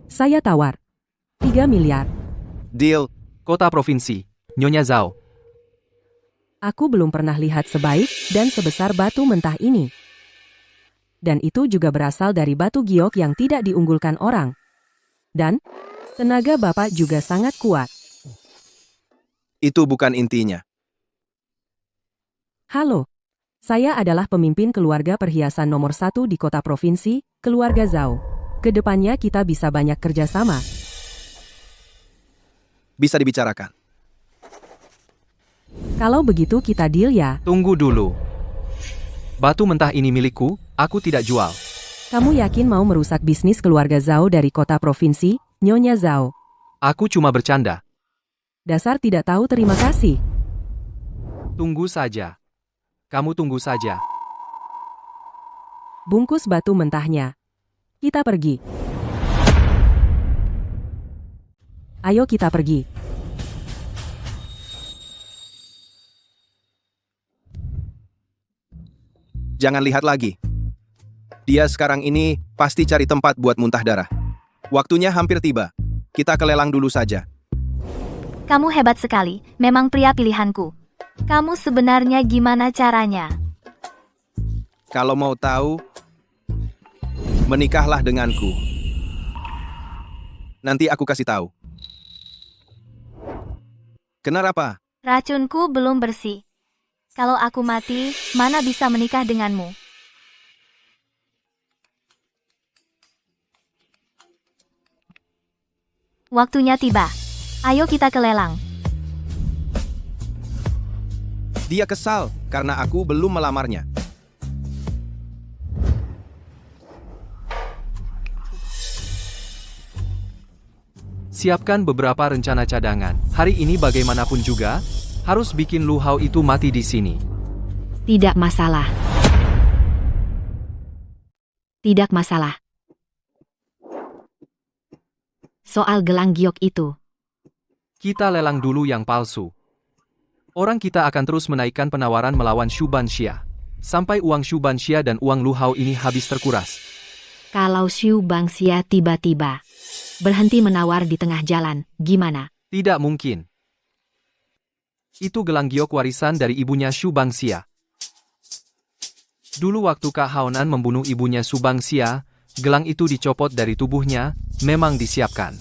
Saya tawar. 3 miliar. Deal. Kota provinsi, Nyonya Zhao. Aku belum pernah lihat sebaik dan sebesar batu mentah ini. Dan itu juga berasal dari batu giok yang tidak diunggulkan orang. Dan, tenaga Bapak juga sangat kuat. Itu bukan intinya. Halo, saya adalah pemimpin keluarga perhiasan nomor 1 di kota provinsi, keluarga Zhao. Kedepannya kita bisa banyak kerjasama. Bisa dibicarakan. Kalau begitu kita deal ya. Tunggu dulu. Batu mentah ini milikku, aku tidak jual. Kamu yakin mau merusak bisnis keluarga Zhao dari kota provinsi, Nyonya Zhao? Aku cuma bercanda. Dasar tidak tahu terima kasih. Tunggu saja. Kamu tunggu saja. Bungkus batu mentahnya. Kita pergi. Ayo kita pergi. Jangan lihat lagi. Dia sekarang ini pasti cari tempat buat muntah darah. Waktunya hampir tiba. Kita ke lelang dulu saja. Kamu hebat sekali, memang pria pilihanku. Kamu sebenarnya gimana caranya? Kalau mau tahu, menikahlah denganku. Nanti aku kasih tahu. Kenapa? Racunku belum bersih. Kalau aku mati, mana bisa menikah denganmu? Waktunya tiba. Ayo kita ke lelang. Dia kesal karena aku belum melamarnya. Siapkan beberapa rencana cadangan. Hari ini bagaimanapun juga, harus bikin Lu Hao itu mati di sini. Tidak masalah. Tidak masalah. Soal gelang giok itu. Kita lelang dulu yang palsu. Orang kita akan terus menaikkan penawaran melawan Shu Banxia. Sampai uang Shu Banxia dan uang Lu Hao ini habis terkuras. Kalau Shu Banxia tiba-tiba berhenti menawar di tengah jalan, gimana? Tidak mungkin. Itu gelang giok warisan dari ibunya Shu Banxia. Dulu waktu Kak Haonan membunuh ibunya Shu Banxia, gelang itu dicopot dari tubuhnya, memang disiapkan.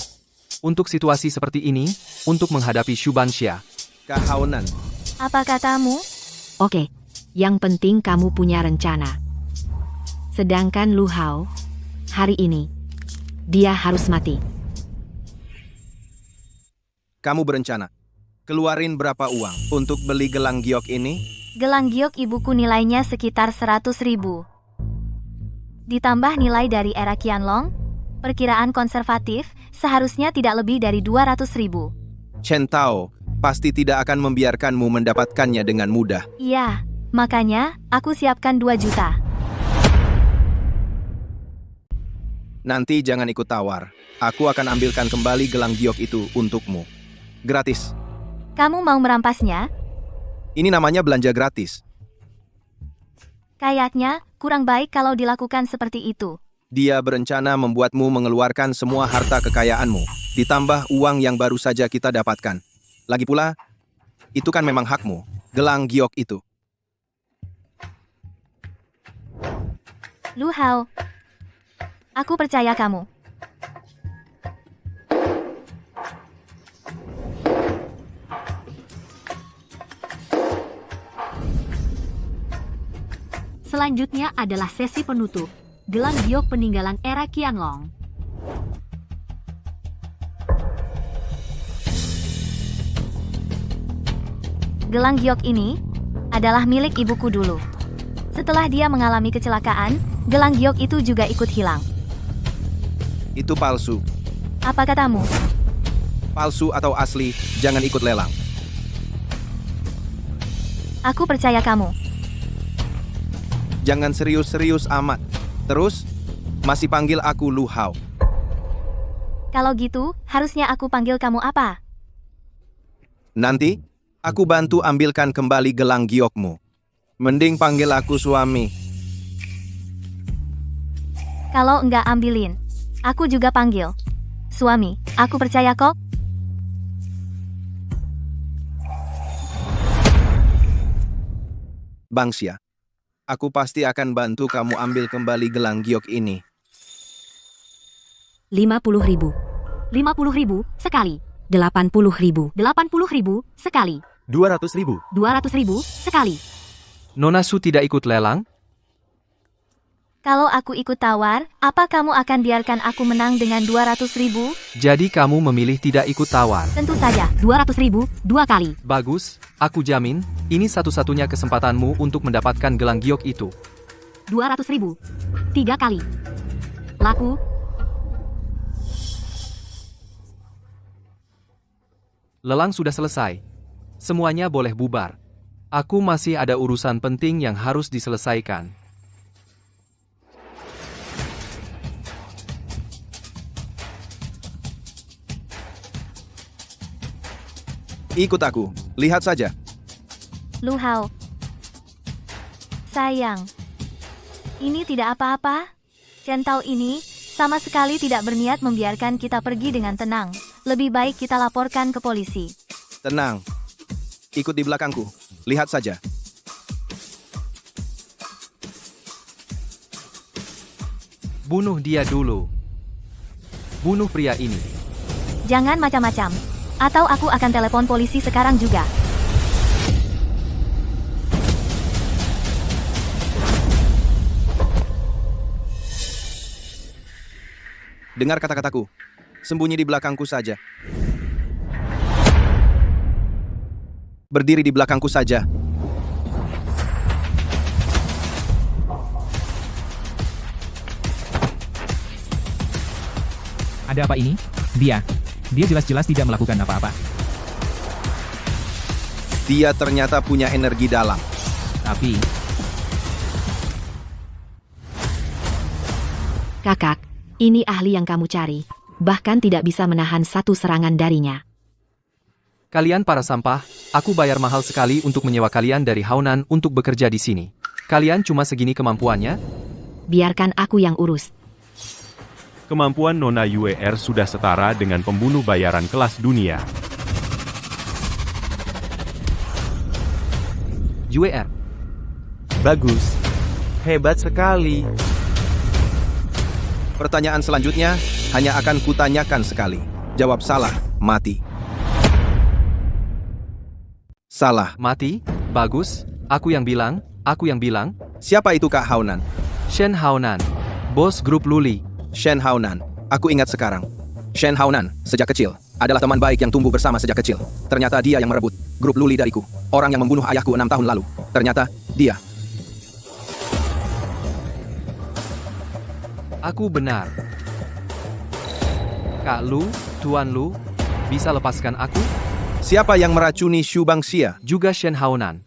Untuk situasi seperti ini, untuk menghadapi Shu Banxia. Kak Haonan. Apa katamu? Oke, yang penting kamu punya rencana. Sedangkan Lu Hao, hari ini, dia harus mati. Kamu berencana keluarin berapa uang untuk beli gelang giok ini? Gelang giok ibuku nilainya sekitar 100.000. Ditambah nilai dari era Qianlong, Perkiraan konservatif, seharusnya tidak lebih dari 200.000. Chen Tao pasti tidak akan membiarkanmu mendapatkannya dengan mudah. Iya, makanya, aku siapkan 2 juta. Nanti jangan ikut tawar. Aku akan ambilkan kembali gelang giok itu untukmu. Gratis. Kamu mau merampasnya? Ini namanya belanja gratis. Kayaknya, kurang baik kalau dilakukan seperti itu. Dia berencana membuatmu mengeluarkan semua harta kekayaanmu, ditambah uang yang baru saja kita dapatkan. Lagi pula, itu kan memang hakmu, gelang giok itu. Lu Hao, aku percaya kamu. Selanjutnya adalah sesi penutup. Gelang giok peninggalan era Qianlong. Gelang giok ini adalah milik ibuku dulu. Setelah dia mengalami kecelakaan, gelang giok itu juga ikut hilang. Itu palsu. Apa katamu? Palsu atau asli, jangan ikut lelang. Aku percaya kamu. Jangan serius-serius amat. Terus, masih panggil aku Lu Hao. Kalau gitu, harusnya aku panggil kamu apa? Nanti, aku bantu ambilkan kembali gelang giokmu. Mending panggil aku suami. Kalau enggak ambilin, aku juga panggil. Suami, aku percaya kok. Bangsia, aku pasti akan bantu kamu ambil kembali gelang giok ini. 50.000. 50.000 sekali. 80.000. 80.000 sekali. 200.000. 200.000 sekali. Nona Su tidak ikut lelang? Kalau aku ikut tawar, apa kamu akan biarkan aku menang dengan 200.000? Jadi kamu memilih tidak ikut tawar. Tentu saja. 200.000 2 kali. Bagus, aku jamin, ini satu-satunya kesempatanmu untuk mendapatkan gelang giok itu. 200.000 3 kali. Laku. Lelang sudah selesai. Semuanya boleh bubar. Aku masih ada urusan penting yang harus diselesaikan. Ikut aku, lihat saja. Lu Hao. Sayang. Ini tidak apa-apa. Chen Tao ini sama sekali tidak berniat membiarkan kita pergi dengan tenang. Lebih baik kita laporkan ke polisi. Tenang. Ikut di belakangku, lihat saja. Bunuh dia dulu. Bunuh pria ini. Jangan macam-macam. Atau aku akan telepon polisi sekarang juga. Dengar kata-kataku. Sembunyi di belakangku saja. Berdiri di belakangku saja. Ada apa ini? Dia jelas-jelas tidak melakukan apa-apa. Dia ternyata punya energi dalam. Tapi, Kakak, ini ahli yang kamu cari. Bahkan tidak bisa menahan satu serangan darinya. Kalian para sampah, aku bayar mahal sekali untuk menyewa kalian dari Haonan untuk bekerja di sini. Kalian cuma segini kemampuannya? Biarkan aku yang urus. Kemampuan Nona UER sudah setara dengan pembunuh bayaran kelas dunia. UER. Bagus. Hebat sekali. Pertanyaan selanjutnya hanya akan kutanyakan sekali. Jawab salah, mati. Salah. Mati? Bagus. Aku yang bilang. Siapa itu Kak Haonan? Shen Haonan. Bos grup Luli. Shen Haonan. Aku ingat sekarang. Shen Haonan, sejak kecil, adalah teman baik yang tumbuh bersama sejak kecil. Ternyata dia yang merebut grup Luli dariku. Orang yang membunuh ayahku 6 tahun lalu. Ternyata, dia. Aku benar. Kak Lu, Tuan Lu, bisa lepaskan aku? Siapa yang meracuni Xu Bangxia? Juga Shen Haonan.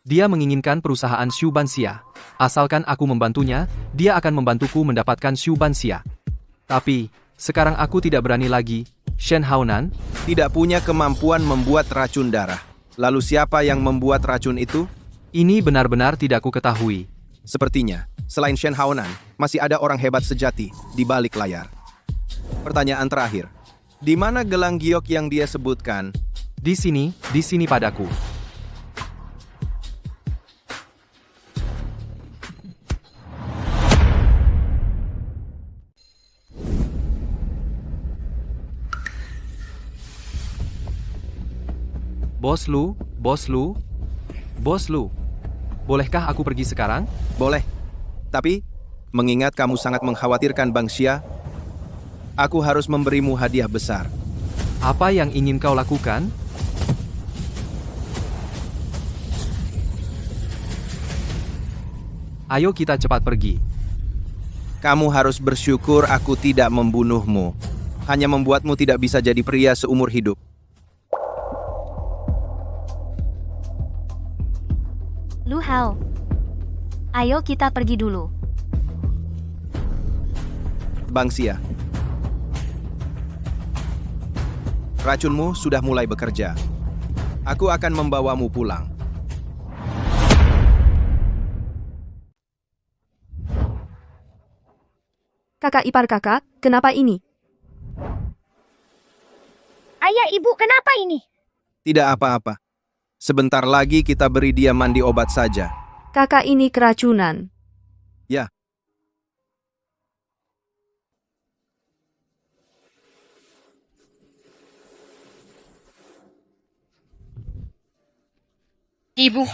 Dia menginginkan perusahaan Xu Banxia. Asalkan aku membantunya, dia akan membantuku mendapatkan Xu Banxia. Tapi, sekarang aku tidak berani lagi. Shen Haonan, Tidak punya kemampuan membuat racun darah. Lalu siapa yang membuat racun itu? ini benar-benar tidak ku ketahui. Sepertinya, selain Shen Haonan, masih ada orang hebat sejati di balik layar. Pertanyaan terakhir. Di mana gelang giok yang dia sebutkan? Di sini padaku. Bos Lu, Bos Lu, Bos Lu. Bolehkah aku pergi sekarang? Boleh. Tapi, mengingat kamu sangat mengkhawatirkan Bangxia, aku harus memberimu hadiah besar. Apa yang ingin kau lakukan? Ayo kita cepat pergi. Kamu harus bersyukur aku tidak membunuhmu. Hanya membuatmu tidak bisa jadi pria seumur hidup. Lu Hao. Ayo kita pergi dulu. Bangxia. Racunmu sudah mulai bekerja. Aku akan membawamu pulang. Kakak ipar kakak, kenapa ini? Ayah, ibu, kenapa ini? Tidak apa-apa. Sebentar lagi kita beri dia mandi obat saja. Kakak ini keracunan. Ya. Ibu.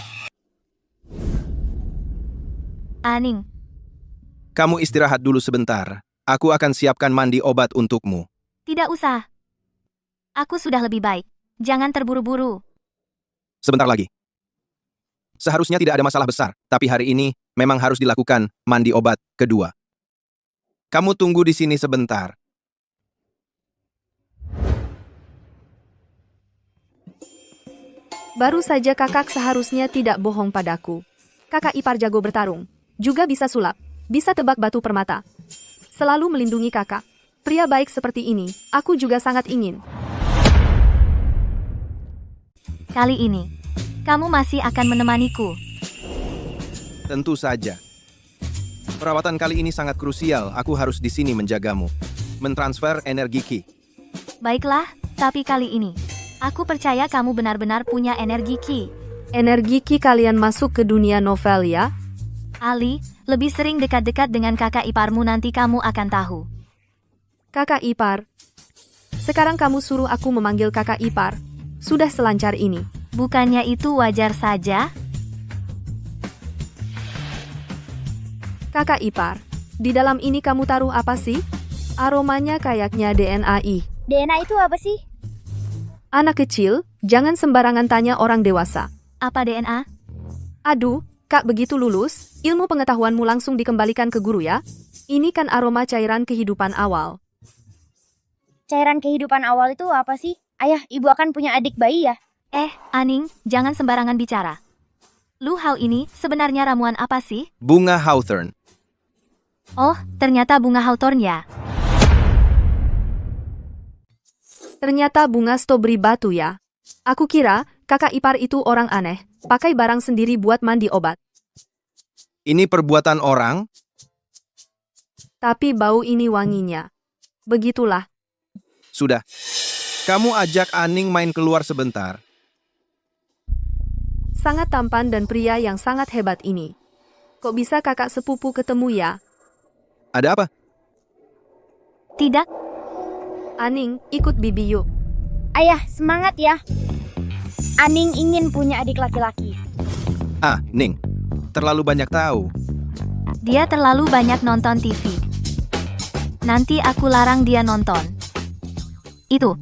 Aning, Kamu istirahat dulu sebentar. Aku akan siapkan mandi obat untukmu. tidak usah. Aku sudah lebih baik. Jangan terburu-buru. Sebentar lagi. Seharusnya tidak ada masalah besar, tapi hari ini memang harus dilakukan mandi obat kedua. Kamu tunggu di sini sebentar. Baru saja kakak seharusnya tidak bohong padaku. Kakak ipar jago bertarung. Juga bisa sulap. Bisa tebak batu permata. Selalu melindungi kakak. Pria baik seperti ini, aku juga sangat ingin. Kali ini, kamu masih akan menemaniku. Tentu saja. Perawatan kali ini sangat krusial. Aku harus di sini menjagamu. Mentransfer energi Ki. Baiklah, tapi kali ini, aku percaya kamu benar-benar punya energi Ki. Energi Ki kalian masuk ke dunia novel ya? Ali, lebih sering dekat-dekat dengan kakak iparmu nanti kamu akan tahu. Kakak ipar. Sekarang kamu suruh aku memanggil kakak ipar. Sudah selancar ini. Bukannya itu wajar saja? Kakak ipar, di dalam ini kamu taruh apa sih? Aromanya kayaknya DNA. DNA itu apa sih? Anak kecil, jangan sembarangan tanya orang dewasa. Apa DNA? Aduh, Kak begitu lulus, ilmu pengetahuanmu langsung dikembalikan ke guru ya. Ini kan aroma cairan kehidupan awal. Cairan kehidupan awal itu apa sih? Ayah, ibu akan punya adik bayi ya? Aning, jangan sembarangan bicara. Lu Hao ini sebenarnya ramuan apa sih? Bunga Hawthorn. Oh, ternyata bunga Hawthorn ya. Ternyata bunga strawberry batu ya. Aku kira, kakak ipar itu orang aneh, pakai barang sendiri buat mandi obat. Ini perbuatan orang? Tapi bau ini wanginya. Begitulah. Sudah. Kamu ajak Aning main keluar sebentar. Sangat tampan dan pria yang sangat hebat ini. Kok bisa kakak sepupu ketemu ya? Ada apa? Tidak. Aning, ikut bibi yuk. Ayah, semangat ya. Aning ingin punya adik laki-laki. Ah, Ning. Terlalu banyak tahu. Dia terlalu banyak nonton TV. Nanti aku larang dia nonton. Itu.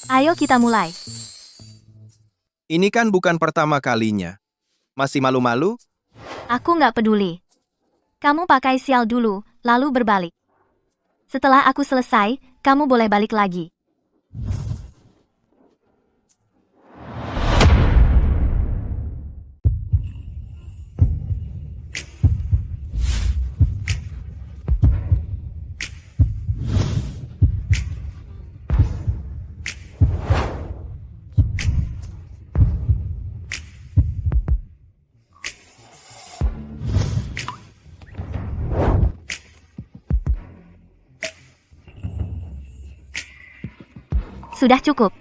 Ayo kita mulai. Ini kan bukan pertama kalinya. Masih malu-malu? Aku nggak peduli. Kamu pakai sial dulu, lalu berbalik. Setelah aku selesai, kamu boleh balik lagi. Sudah cukup.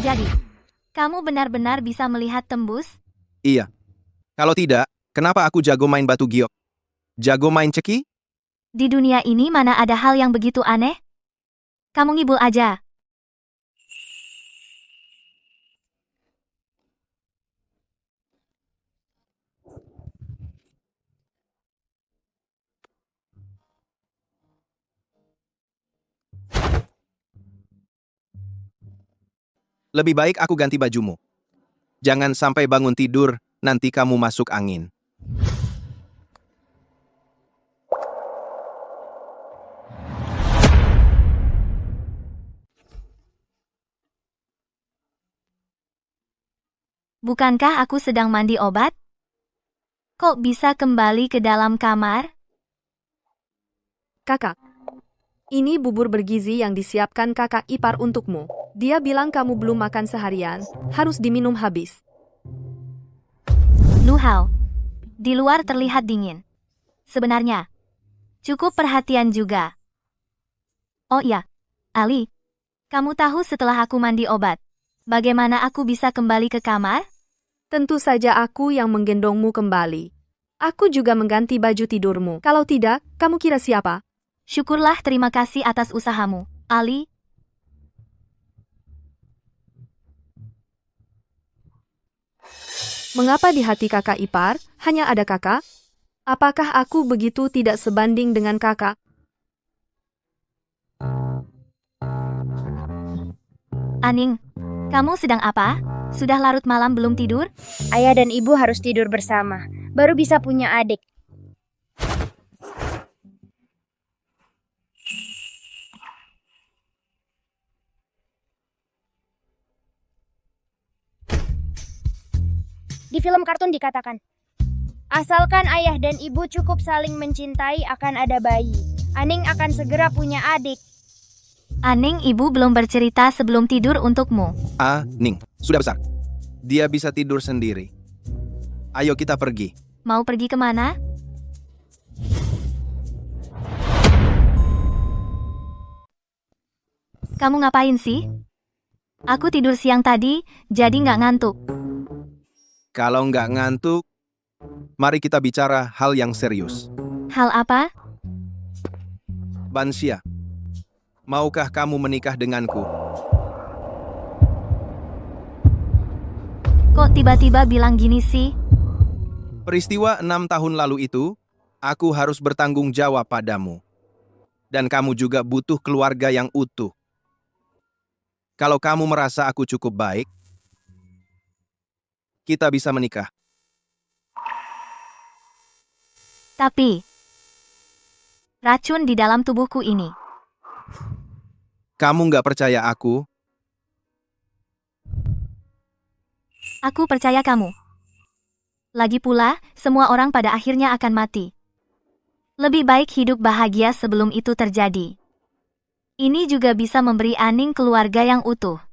Jadi, kamu benar-benar bisa melihat tembus? Iya. Kalau tidak, kenapa aku jago main batu giok? Jago main ceki? Di dunia ini mana ada hal yang begitu aneh? Kamu ngibul aja. Lebih baik aku ganti bajumu. Jangan sampai bangun tidur, nanti kamu masuk angin. Bukankah aku sedang mandi obat? Kok bisa kembali ke dalam kamar? Kakak, ini bubur bergizi yang disiapkan kakak ipar untukmu. Dia bilang kamu belum makan seharian, harus diminum habis. Lu Hao, di luar terlihat dingin. Sebenarnya, cukup perhatian juga. Oh iya, Ali, kamu tahu setelah aku mandi obat, bagaimana aku bisa kembali ke kamar? Tentu saja aku yang menggendongmu kembali. Aku juga mengganti baju tidurmu. Kalau tidak, kamu kira siapa? Syukurlah, terima kasih atas usahamu, Ali. Mengapa di hati kakak ipar hanya ada kakak? Apakah aku begitu tidak sebanding dengan kakak? Aning, kamu sedang apa? Sudah larut malam belum tidur? Ayah dan ibu harus tidur bersama, baru bisa punya adik. Di film kartun dikatakan, asalkan ayah dan ibu cukup saling mencintai akan ada bayi. Aning akan segera punya adik. Aning, ibu belum bercerita sebelum tidur untukmu. Ning, sudah besar. Dia bisa tidur sendiri. Ayo kita pergi. Mau pergi kemana? Kamu ngapain sih? Aku tidur siang tadi, jadi nggak ngantuk. Kalau nggak ngantuk, mari kita bicara hal yang serius. Hal apa? Bansia, maukah kamu menikah denganku? Kok tiba-tiba bilang gini sih? Peristiwa 6 tahun lalu itu, aku harus bertanggung jawab padamu. Dan kamu juga butuh keluarga yang utuh. Kalau kamu merasa aku cukup baik, kita bisa menikah. Tapi, racun di dalam tubuhku ini. Kamu nggak percaya aku? Aku percaya kamu. Lagi pula, semua orang pada akhirnya akan mati. Lebih baik hidup bahagia sebelum itu terjadi. Ini juga bisa memberi Aning keluarga yang utuh.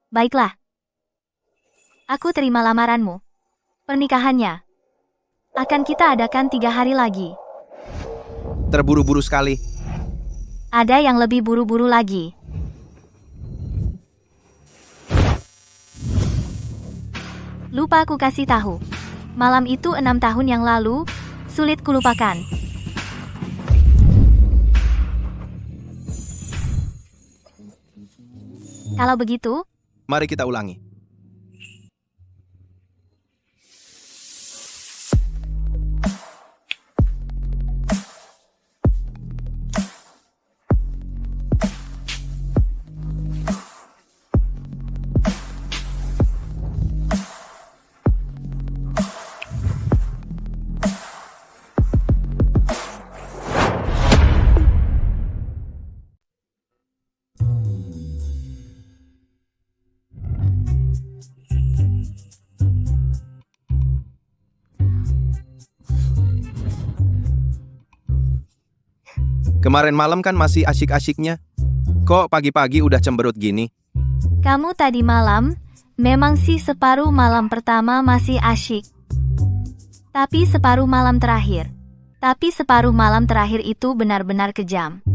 Baiklah. Aku terima lamaranmu. Pernikahannya akan kita adakan 3 hari lagi. Terburu-buru sekali. Ada yang lebih buru-buru lagi. Lupa aku kasih tahu. Malam itu 6 tahun yang lalu, sulit kulupakan. Kalau begitu, Mari kita ulangi. Kemarin malam kan masih asyik-asyiknya. Kok pagi-pagi udah cemberut gini? Kamu tadi malam, memang sih separuh malam pertama masih asyik. Tapi separuh malam terakhir itu benar-benar kejam.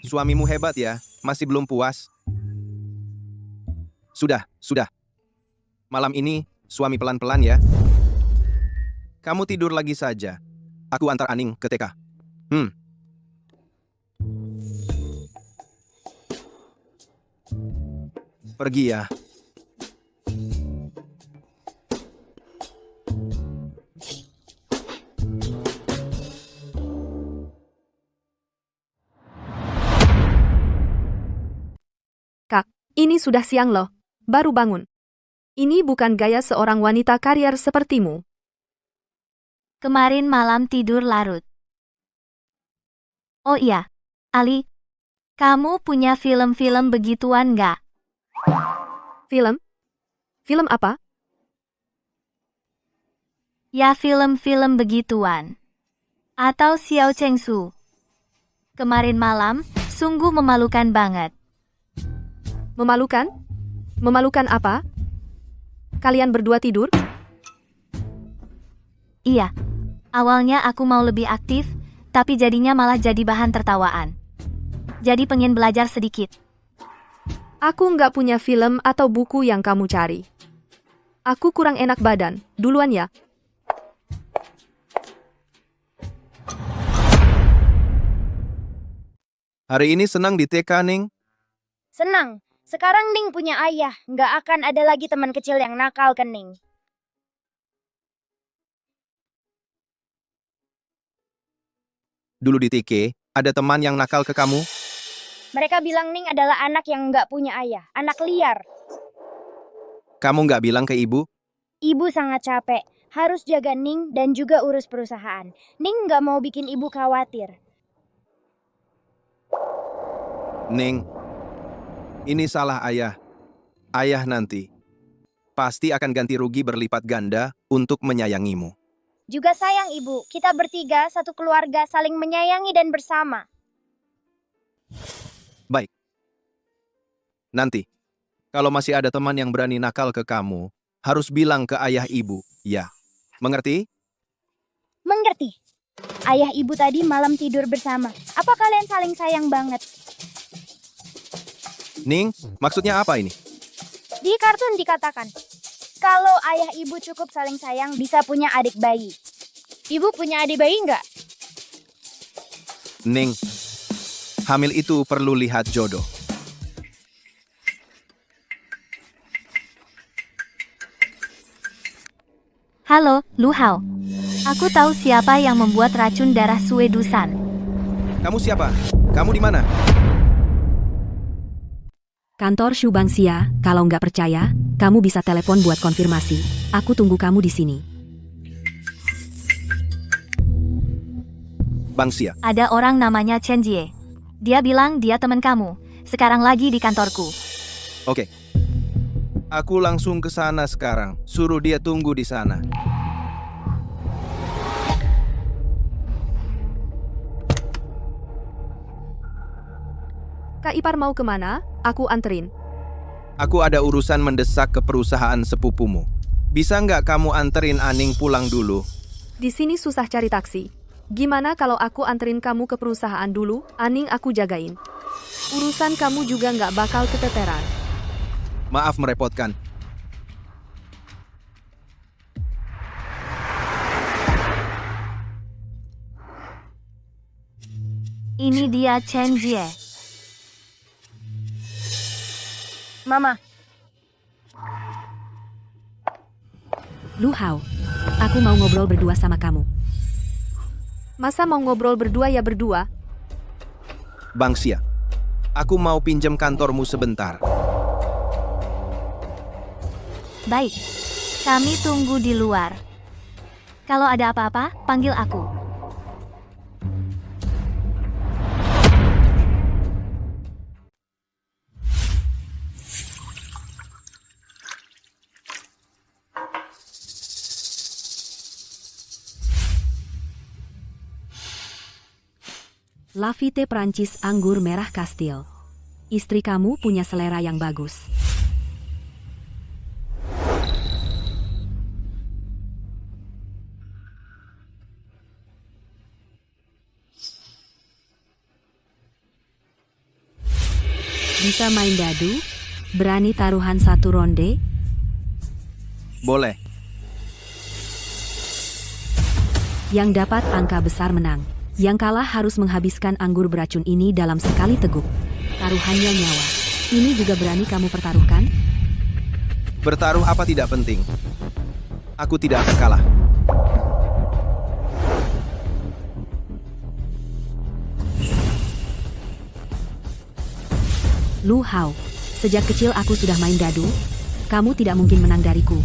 Suamimu hebat ya, masih belum puas. Sudah. Malam ini, suami pelan-pelan ya. Kamu tidur lagi saja. Aku antar Aning ke TK. Pergi ya. Kak, ini sudah siang loh. Baru bangun. Ini bukan gaya seorang wanita karier sepertimu. Kemarin malam tidur larut. Oh iya, Ali, kamu punya film-film begituan nggak? Film? Film apa? Ya film-film begituan. Atau Xiao Cheng Su. Kemarin malam, sungguh memalukan banget. Memalukan? Memalukan apa? Kalian berdua tidur? Iya. Awalnya aku mau lebih aktif, tapi jadinya malah jadi bahan tertawaan. Jadi pengen belajar sedikit. Aku nggak punya film atau buku yang kamu cari. Aku kurang enak badan. Duluan ya. Hari ini senang di TK, Ning? Senang. Sekarang Ning punya ayah. Nggak akan ada lagi teman kecil yang nakal ke Ning. Dulu di TK, ada teman yang nakal ke kamu? Mereka bilang Ning adalah anak yang nggak punya ayah. Anak liar. Kamu nggak bilang ke ibu? Ibu sangat capek. Harus jaga Ning dan juga urus perusahaan. Ning nggak mau bikin ibu khawatir. Ning, ini salah ayah. Ayah nanti pasti akan ganti rugi berlipat ganda untuk menyayangimu. Juga sayang ibu. Kita bertiga, satu keluarga, saling menyayangi dan bersama. Baik. Nanti, kalau masih ada teman yang berani nakal ke kamu, harus bilang ke ayah ibu, ya. Mengerti? Mengerti. Ayah ibu tadi malam tidur bersama. Apa kalian saling sayang banget? Ning, maksudnya apa ini? Di kartun dikatakan, kalau ayah ibu cukup saling sayang bisa punya adik bayi. Ibu punya adik bayi nggak? Ning, hamil itu perlu lihat jodoh. Halo, Lu Hao. Aku tahu siapa yang membuat racun darah Sue Dusan. Kamu siapa? Kamu di mana? Kantor Shu Bangxia, kalau nggak percaya, kamu bisa telepon buat konfirmasi. Aku tunggu kamu di sini. Bangxia. Ada orang namanya Chen Jie. Dia bilang dia teman kamu. Sekarang lagi di kantorku. Oke. Aku langsung ke sana sekarang. Suruh dia tunggu di sana. Kak Ipar mau kemana? Aku anterin. Aku ada urusan mendesak ke perusahaan sepupumu. Bisa nggak kamu anterin Aning pulang dulu? Di sini susah cari taksi. Gimana kalau aku anterin kamu ke perusahaan dulu? Aning aku jagain. Urusan kamu juga nggak bakal keteteran. Maaf merepotkan. Ini dia Chen Jie. Mama. Lu Hao, aku mau ngobrol berdua sama kamu. Masa mau ngobrol berdua ya berdua? Bangxia, aku mau pinjam kantormu sebentar. Baik. Kami tunggu di luar. Kalau ada apa-apa, panggil aku. Lafite Prancis anggur merah Kastil. Istri kamu punya selera yang bagus. Bisa main dadu? Berani taruhan 1 ronde? Boleh. Yang dapat angka besar menang. Yang kalah harus menghabiskan anggur beracun ini dalam sekali teguk. Taruhannya nyawa. Ini juga berani kamu pertaruhkan? Bertaruh apa tidak penting. Aku tidak akan kalah. Lu Hao, sejak kecil aku sudah main dadu. Kamu tidak mungkin menang dariku.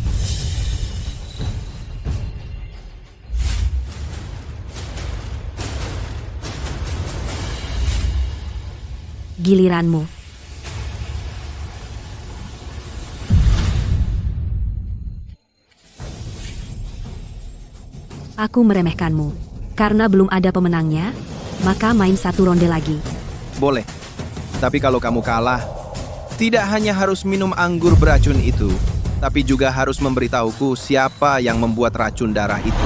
Giliranmu. Aku meremehkanmu. Karena belum ada pemenangnya, maka main 1 ronde lagi. Boleh. Tapi kalau kamu kalah, tidak hanya harus minum anggur beracun itu, tapi juga harus memberitahuku siapa yang membuat racun darah itu.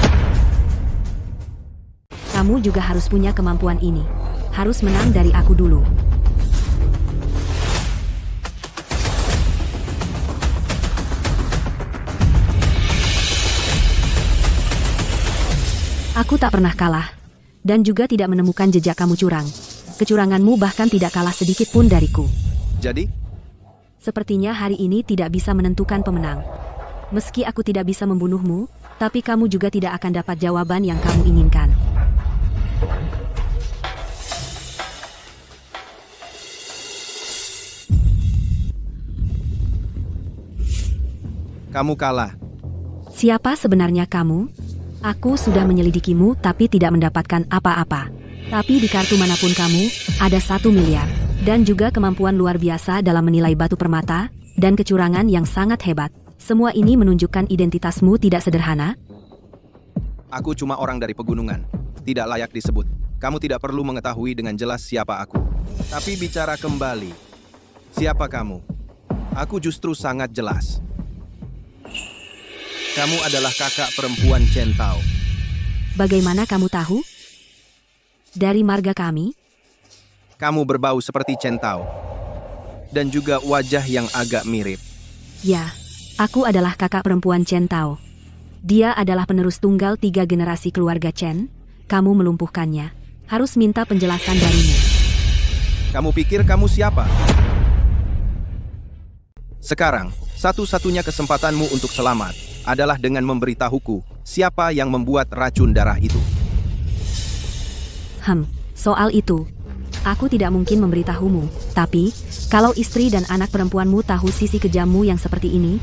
Kamu juga harus punya kemampuan ini. Harus menang dari aku dulu. Aku tak pernah kalah. Dan juga tidak menemukan jejak kamu curang. Kecuranganmu bahkan tidak kalah sedikit pun dariku. Jadi? Sepertinya hari ini tidak bisa menentukan pemenang. Meski aku tidak bisa membunuhmu, tapi kamu juga tidak akan dapat jawaban yang kamu inginkan. Kamu kalah. Siapa sebenarnya kamu? Aku sudah menyelidikimu tapi tidak mendapatkan apa-apa. Tapi di kartu manapun kamu, ada 1 miliar. Dan juga kemampuan luar biasa dalam menilai batu permata, dan kecurangan yang sangat hebat. Semua ini menunjukkan identitasmu tidak sederhana. Aku cuma orang dari pegunungan. Tidak layak disebut. Kamu tidak perlu mengetahui dengan jelas siapa aku. Tapi bicara kembali. Siapa kamu? Aku justru sangat jelas. Kamu adalah kakak perempuan Chen Tao. Bagaimana kamu tahu? Dari marga kami? Kamu berbau seperti Chen Tao. Dan juga wajah yang agak mirip. Ya, aku adalah kakak perempuan Chen Tao. Dia adalah penerus tunggal 3 generasi keluarga Chen. Kamu melumpuhkannya. Harus minta penjelasan darimu. Kamu pikir kamu siapa? Sekarang, satu-satunya kesempatanmu untuk selamat adalah dengan memberitahuku siapa yang membuat racun darah itu. Soal itu, aku tidak mungkin memberitahumu. Tapi, kalau istri dan anak perempuanmu tahu sisi kejammu yang seperti ini,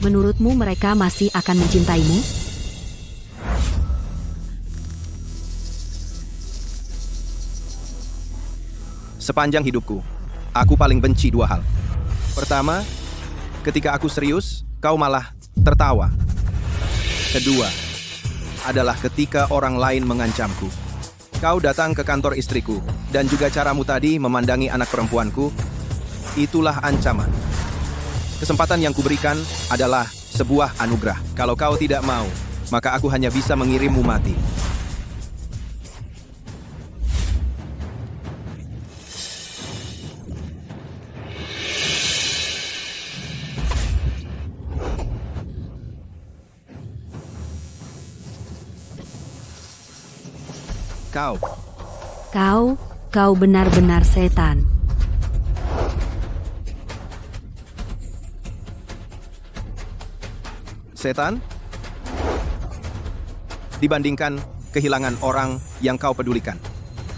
menurutmu mereka masih akan mencintaimu? Sepanjang hidupku, aku paling benci 2 hal. Pertama, ketika aku serius, kau malah tertawa. Kedua, adalah ketika orang lain mengancamku. Kau datang ke kantor istriku, dan juga caramu tadi memandangi anak perempuanku, itulah ancaman. Kesempatan yang kuberikan adalah sebuah anugerah. Kalau kau tidak mau, maka aku hanya bisa mengirimmu mati. Kau benar-benar setan. Setan? Dibandingkan kehilangan orang yang kau pedulikan.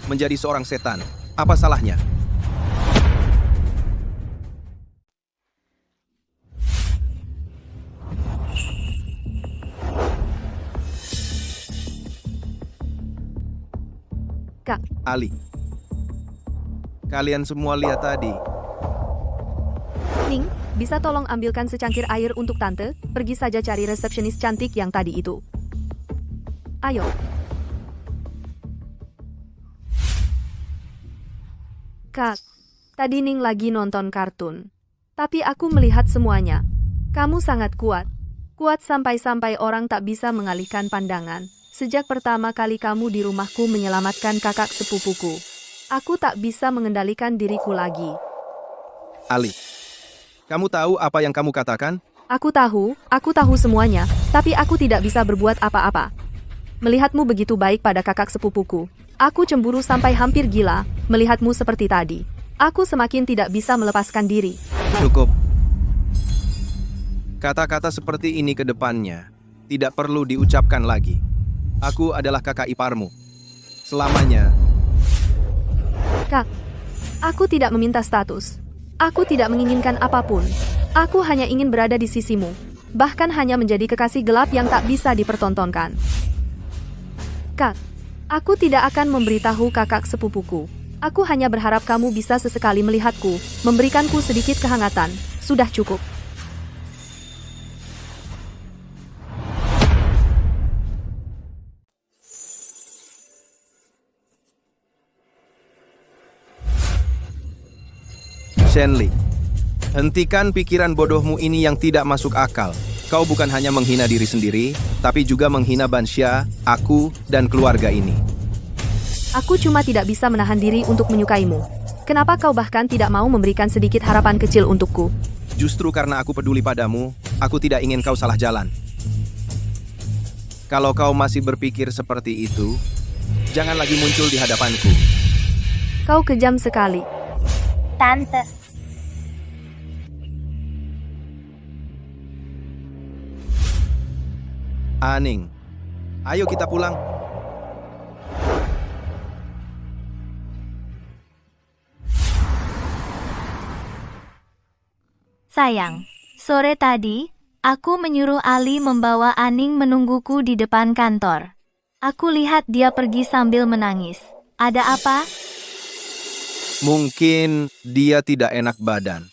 Menjadi seorang setan, apa salahnya? Kak. Ali. Kalian semua lihat tadi. Ning, bisa tolong ambilkan secangkir air untuk tante? Pergi saja cari resepsionis cantik yang tadi itu. Ayo. Kak, tadi Ning lagi nonton kartun. Tapi aku melihat semuanya. Kamu sangat kuat. Kuat sampai-sampai orang tak bisa mengalihkan pandangan. Sejak pertama kali kamu di rumahku menyelamatkan kakak sepupuku. Aku tak bisa mengendalikan diriku lagi. Ali, kamu tahu apa yang kamu katakan? Aku tahu semuanya, tapi aku tidak bisa berbuat apa-apa. Melihatmu begitu baik pada kakak sepupuku. Aku cemburu sampai hampir gila, melihatmu seperti tadi. Aku semakin tidak bisa melepaskan diri. Cukup. Kata-kata seperti ini ke depannya tidak perlu diucapkan lagi. Aku adalah kakak iparmu. Selamanya. Kak, aku tidak meminta status. Aku tidak menginginkan apapun. Aku hanya ingin berada di sisimu. Bahkan hanya menjadi kekasih gelap yang tak bisa dipertontonkan. Kak, aku tidak akan memberitahu kakak sepupuku. Aku hanya berharap kamu bisa sesekali melihatku, memberikanku sedikit kehangatan. Sudah cukup. Shenli, hentikan pikiran bodohmu ini yang tidak masuk akal. Kau bukan hanya menghina diri sendiri, tapi juga menghina Bansha, aku, dan keluarga ini. Aku cuma tidak bisa menahan diri untuk menyukaimu. Kenapa kau bahkan tidak mau memberikan sedikit harapan kecil untukku? Justru karena aku peduli padamu, aku tidak ingin kau salah jalan. Kalau kau masih berpikir seperti itu, jangan lagi muncul di hadapanku. Kau kejam sekali. Tante. Aning, ayo kita pulang. Sayang, sore tadi, aku menyuruh Ali membawa Aning menungguku di depan kantor. Aku lihat dia pergi sambil menangis. Ada apa? Mungkin dia tidak enak badan.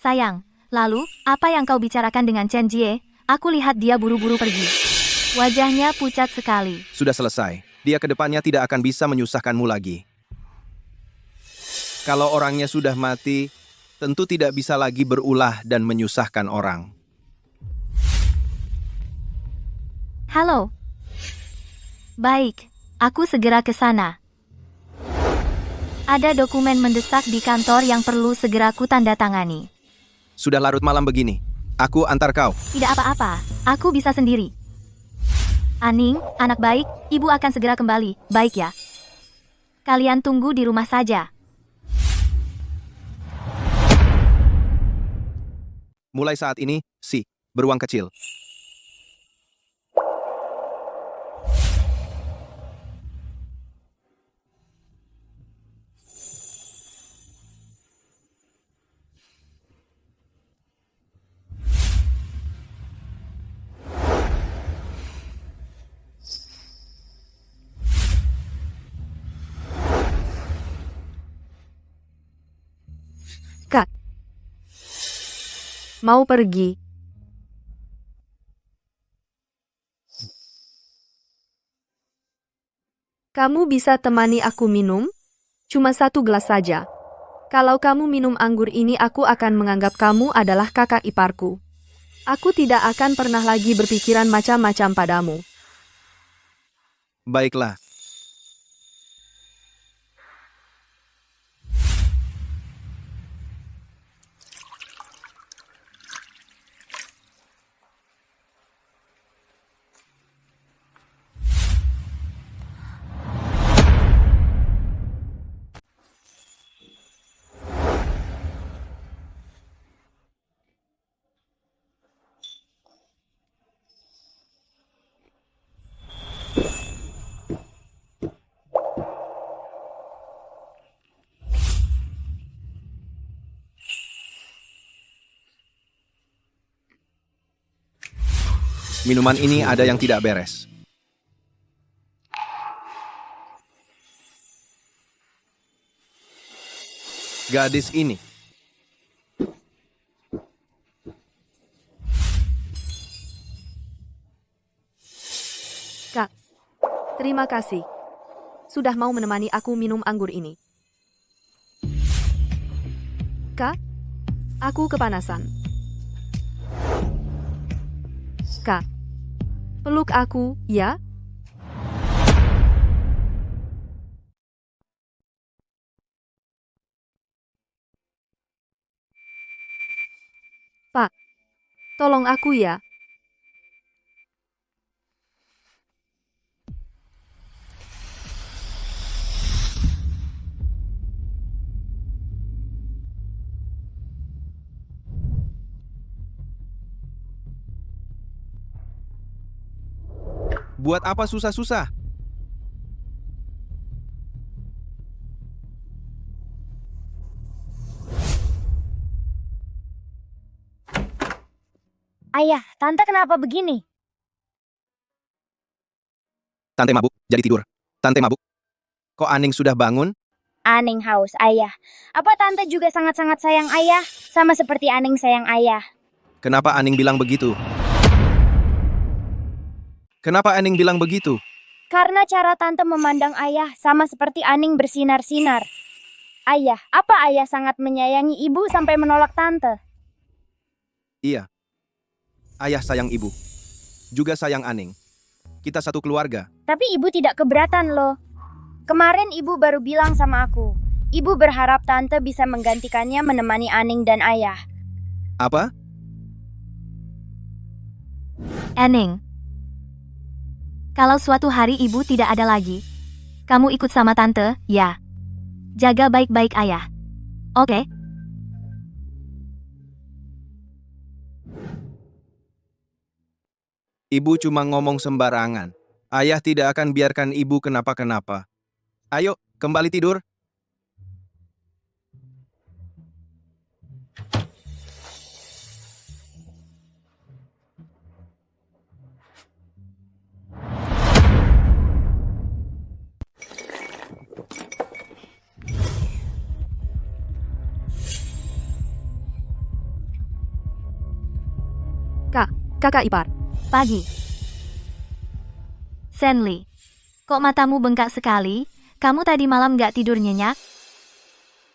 Sayang, lalu, apa yang kau bicarakan dengan Chen Jie? Aku lihat dia buru-buru pergi. Wajahnya pucat sekali. Sudah selesai. Dia ke depannya tidak akan bisa menyusahkanmu lagi. Kalau orangnya sudah mati, tentu tidak bisa lagi berulah dan menyusahkan orang. Halo. Baik, aku segera ke sana. Ada dokumen mendesak di kantor yang perlu segera ku tanda tangani. Sudah larut malam begini. Aku antar kau. Tidak apa-apa, aku bisa sendiri. Aning, anak baik, ibu akan segera kembali, baik ya? Kalian tunggu di rumah saja. Mulai saat ini, beruang kecil. Kak, mau pergi. Kamu bisa temani aku minum? Cuma 1 gelas saja. Kalau kamu minum anggur ini, aku akan menganggap kamu adalah kakak iparku. Aku tidak akan pernah lagi berpikiran macam-macam padamu. Baiklah. Minuman ini ada yang tidak beres. Gadis ini. Kak, terima kasih. Sudah mau menemani aku minum anggur ini. Kak, aku kepanasan. Kak, peluk aku, ya? Pak, tolong aku ya. Buat apa susah-susah? Ayah, tante kenapa begini? Tante mabuk, jadi tidur. Tante mabuk. Kok Aning sudah bangun? Aning haus, ayah. Apa tante juga sangat-sangat sayang ayah? Sama seperti Aning sayang ayah. Kenapa Aning bilang begitu? Kenapa Aning bilang begitu? Karena cara tante memandang ayah sama seperti Aning bersinar-sinar. Ayah, apa ayah sangat menyayangi ibu sampai menolak tante? Iya. Ayah sayang ibu. Juga sayang Aning. Kita satu keluarga. Tapi ibu tidak keberatan loh. Kemarin ibu baru bilang sama aku. Ibu berharap tante bisa menggantikannya menemani Aning dan ayah. Apa? Aning. Kalau suatu hari ibu tidak ada lagi, kamu ikut sama tante, ya. Jaga baik-baik ayah. Oke? Ibu cuma ngomong sembarangan. Ayah tidak akan biarkan ibu kenapa-kenapa. Ayo, kembali tidur. Kak, kakak ipar. Pagi. Senli, kok matamu bengkak sekali? Kamu tadi malam gak tidur nyenyak?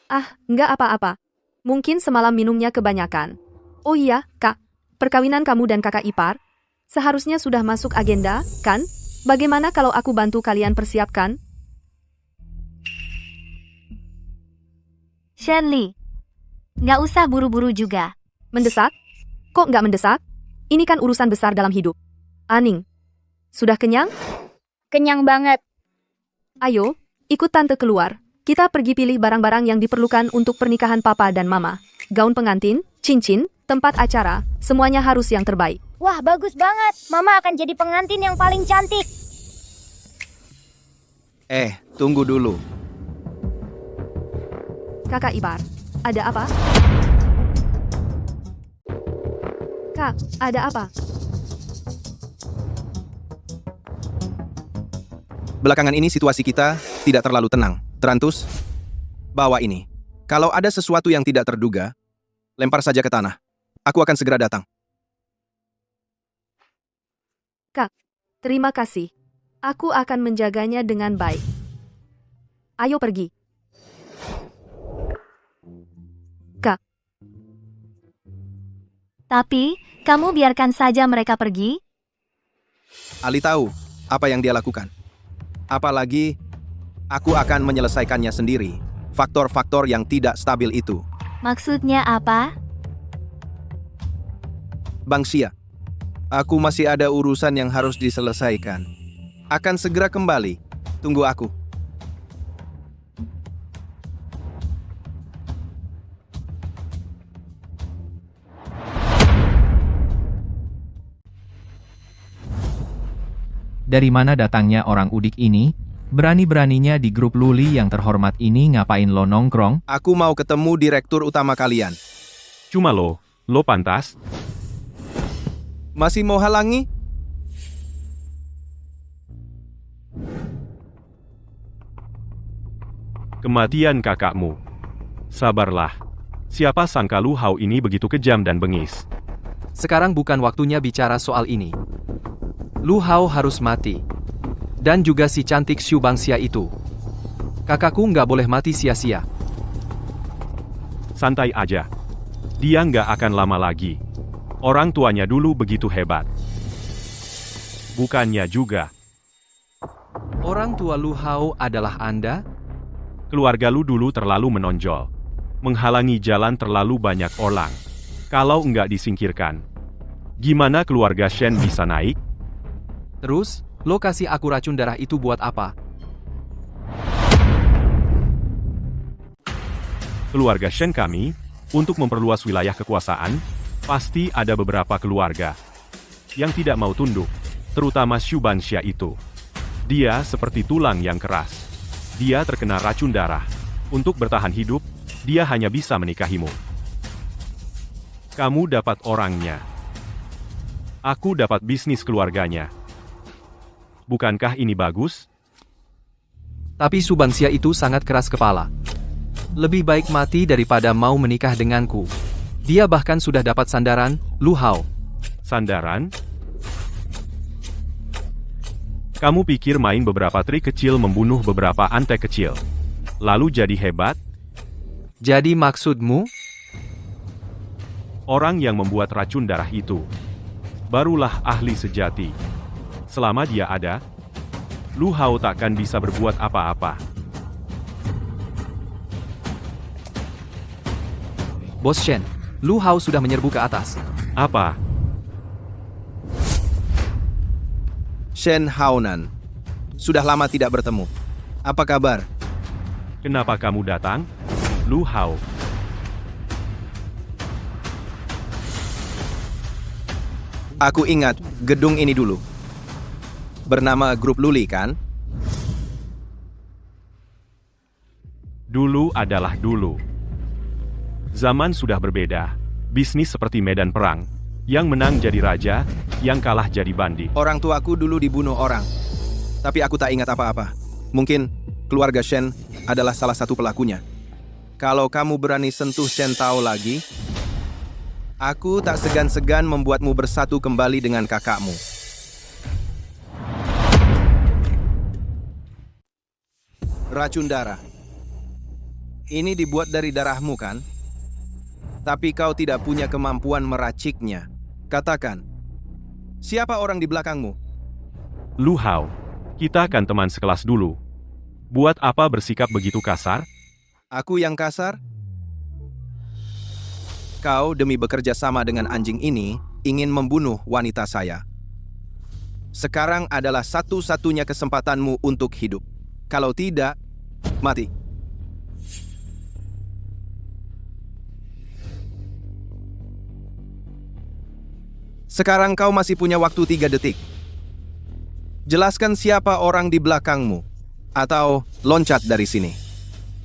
Ah, nggak apa-apa. Mungkin semalam minumnya kebanyakan. Oh iya, Kak. Perkawinan kamu dan kakak ipar seharusnya sudah masuk agenda, kan? Bagaimana kalau aku bantu kalian persiapkan? Shenli, gak usah buru-buru juga. Mendesak? Kok nggak mendesak? Ini kan urusan besar dalam hidup. Aning, sudah kenyang? Kenyang banget. Ayo, ikut tante keluar. Kita pergi pilih barang-barang yang diperlukan untuk pernikahan papa dan mama. Gaun pengantin, cincin, tempat acara, semuanya harus yang terbaik. Wah, bagus banget. Mama akan jadi pengantin yang paling cantik. Tunggu dulu. Kakak ipar, ada apa? Kak, ada apa? Belakangan ini situasi kita tidak terlalu tenang. Terantus, bawa ini. Kalau ada sesuatu yang tidak terduga, lempar saja ke tanah. Aku akan segera datang. Kak, terima kasih. Aku akan menjaganya dengan baik. Ayo pergi. Kak. Tapi, kamu biarkan saja mereka pergi? Ali tahu apa yang dia lakukan. Apalagi, aku akan menyelesaikannya sendiri. Faktor-faktor yang tidak stabil itu. Maksudnya apa? Bang Xia, aku masih ada urusan yang harus diselesaikan. Akan segera kembali. Tunggu aku. Dari mana datangnya orang udik ini? Berani-beraninya di grup Luli yang terhormat ini ngapain lo nongkrong? Aku mau ketemu direktur utama kalian. Cuma lo pantas? Masih mau halangi? Kematian kakakmu. Sabarlah. Siapa sangka Lu Hao ini begitu kejam dan bengis. Sekarang bukan waktunya bicara soal ini. Lu Hao harus mati. Dan juga si cantik Xu Bangxia itu. Kakakku nggak boleh mati sia-sia. Santai aja. Dia nggak akan lama lagi. Orang tuanya dulu begitu hebat. Bukannya juga. Orang tua Lu Hao adalah Anda? Keluarga Lu dulu terlalu menonjol. Menghalangi jalan terlalu banyak orang. Kalau nggak disingkirkan, gimana keluarga Shen bisa naik? Terus, lo kasih aku racun darah itu buat apa? Keluarga Shen kami, untuk memperluas wilayah kekuasaan, pasti ada beberapa keluarga yang tidak mau tunduk, terutama Xu Banxia itu. Dia seperti tulang yang keras. Dia terkena racun darah. Untuk bertahan hidup, dia hanya bisa menikahimu. Kamu dapat orangnya. Aku dapat bisnis keluarganya. Bukankah ini bagus? Tapi Xu Banxia itu sangat keras kepala. Lebih baik mati daripada mau menikah denganku. Dia bahkan sudah dapat sandaran, Lu Hao. Sandaran? Kamu pikir main beberapa trik kecil membunuh beberapa antek kecil, lalu jadi hebat? Jadi maksudmu? Orang yang membuat racun darah itu, barulah ahli sejati. Selama dia ada, Lu Hao takkan bisa berbuat apa-apa. Bos Shen, Lu Hao sudah menyerbu ke atas. Apa? Shen Haonan. Sudah lama tidak bertemu. Apa kabar? Kenapa kamu datang? Lu Hao. Aku ingat gedung ini dulu. Bernama Grup Luli, kan? Dulu adalah dulu. Zaman sudah berbeda. Bisnis seperti medan perang. Yang menang jadi raja, yang kalah jadi bandit. Orang tuaku dulu dibunuh orang. Tapi aku tak ingat apa-apa. Mungkin keluarga Shen adalah salah satu pelakunya. Kalau kamu berani sentuh Shen Tao lagi, aku tak segan-segan membuatmu bersatu kembali dengan kakakmu. Racun darah. Ini dibuat dari darahmu, kan? Tapi kau tidak punya kemampuan meraciknya. Katakan, siapa orang di belakangmu? Lu Hao, kita kan teman sekelas dulu. Buat apa bersikap begitu kasar? Aku yang kasar? Kau demi bekerja sama dengan anjing ini, ingin membunuh wanita saya. Sekarang adalah satu-satunya kesempatanmu untuk hidup. Kalau tidak, mati. Sekarang kau masih punya waktu 3 detik. Jelaskan siapa orang di belakangmu. Atau loncat dari sini.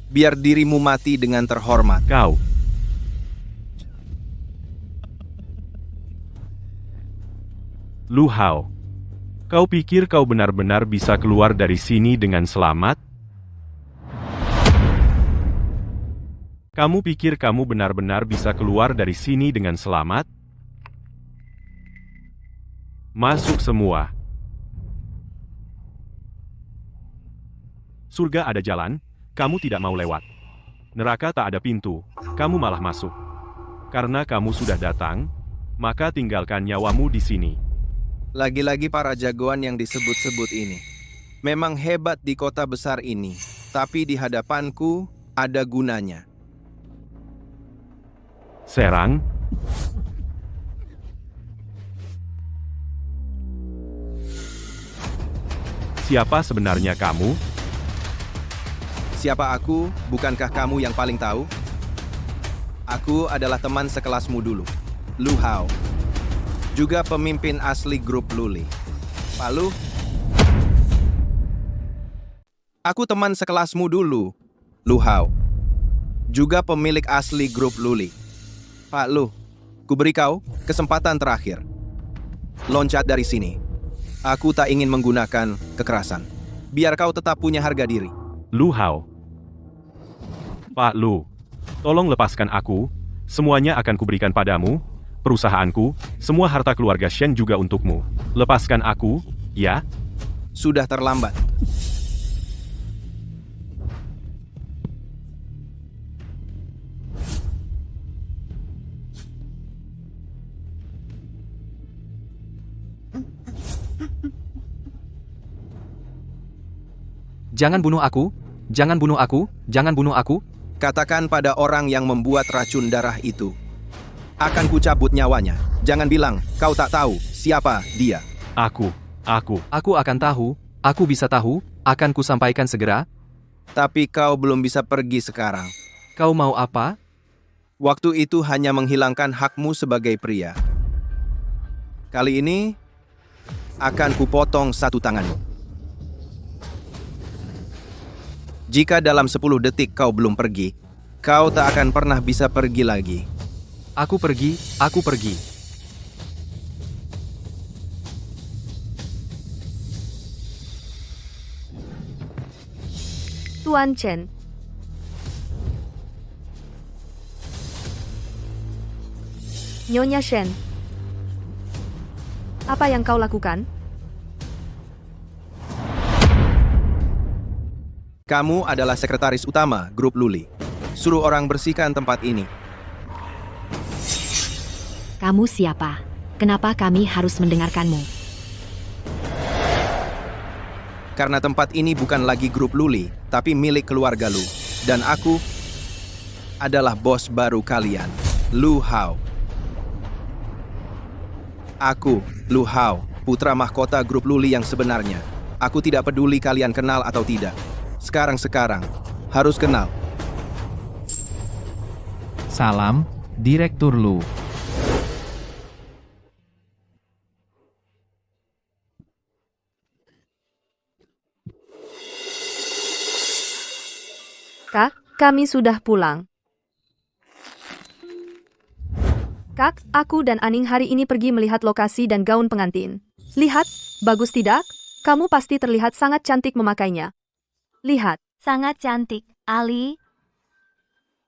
Biar dirimu mati dengan terhormat. Kau. Lu Hao. Kau pikir kau benar-benar bisa keluar dari sini dengan selamat? Kamu pikir kamu benar-benar bisa keluar dari sini dengan selamat? Masuk semua. Surga ada jalan, kamu tidak mau lewat. Neraka tak ada pintu, kamu malah masuk. Karena kamu sudah datang, maka tinggalkan nyawamu di sini. Lagi-lagi para jagoan yang disebut-sebut ini. Memang hebat di kota besar ini, tapi di hadapanku ada gunanya. Serang. Siapa sebenarnya kamu? Siapa aku? Bukankah kamu yang paling tahu? Aku adalah teman sekelasmu dulu, Lu Hao. Juga pemimpin asli Grup Luli. Pak Lu? Aku teman sekelasmu dulu, Lu Hao. Juga pemilik asli Grup Luli. Pak Lu, kuberi kau kesempatan terakhir. Loncat dari sini. Aku tak ingin menggunakan kekerasan. Biar kau tetap punya harga diri. Lu Hao. Pak Lu, tolong lepaskan aku. Semuanya akan kuberikan padamu. Perusahaanku, semua harta keluarga Shen juga untukmu. Lepaskan aku, ya? Sudah terlambat. Jangan bunuh aku, jangan bunuh aku, jangan bunuh aku. Katakan pada orang yang membuat racun darah itu. Akan kucabut nyawanya. Jangan bilang, kau tak tahu siapa dia. Aku. Aku akan tahu, aku bisa tahu, akan kusampaikan segera. Tapi kau belum bisa pergi sekarang. Kau mau apa? Waktu itu hanya menghilangkan hakmu sebagai pria. Kali ini, akan kupotong satu tanganmu. Jika dalam 10 detik kau belum pergi, kau tak akan pernah bisa pergi lagi. Aku pergi, aku pergi. Tuan Chen. Nyonya Shen. Apa yang kau lakukan? Kamu adalah sekretaris utama grup Luli. Suruh orang bersihkan tempat ini. Kamu siapa? Kenapa kami harus mendengarkanmu? Karena tempat ini bukan lagi grup Luli, tapi milik keluarga Lu. Dan aku adalah bos baru kalian, Lu Hao. Aku, Lu Hao, putra mahkota grup Luli yang sebenarnya. Aku tidak peduli kalian kenal atau tidak. Sekarang, harus kenal. Salam, Direktur Lu. Kak, kami sudah pulang. Kak, aku dan Aning hari ini pergi melihat lokasi dan gaun pengantin. Lihat, bagus tidak? Kamu pasti terlihat sangat cantik memakainya. Lihat. Sangat cantik, Ali.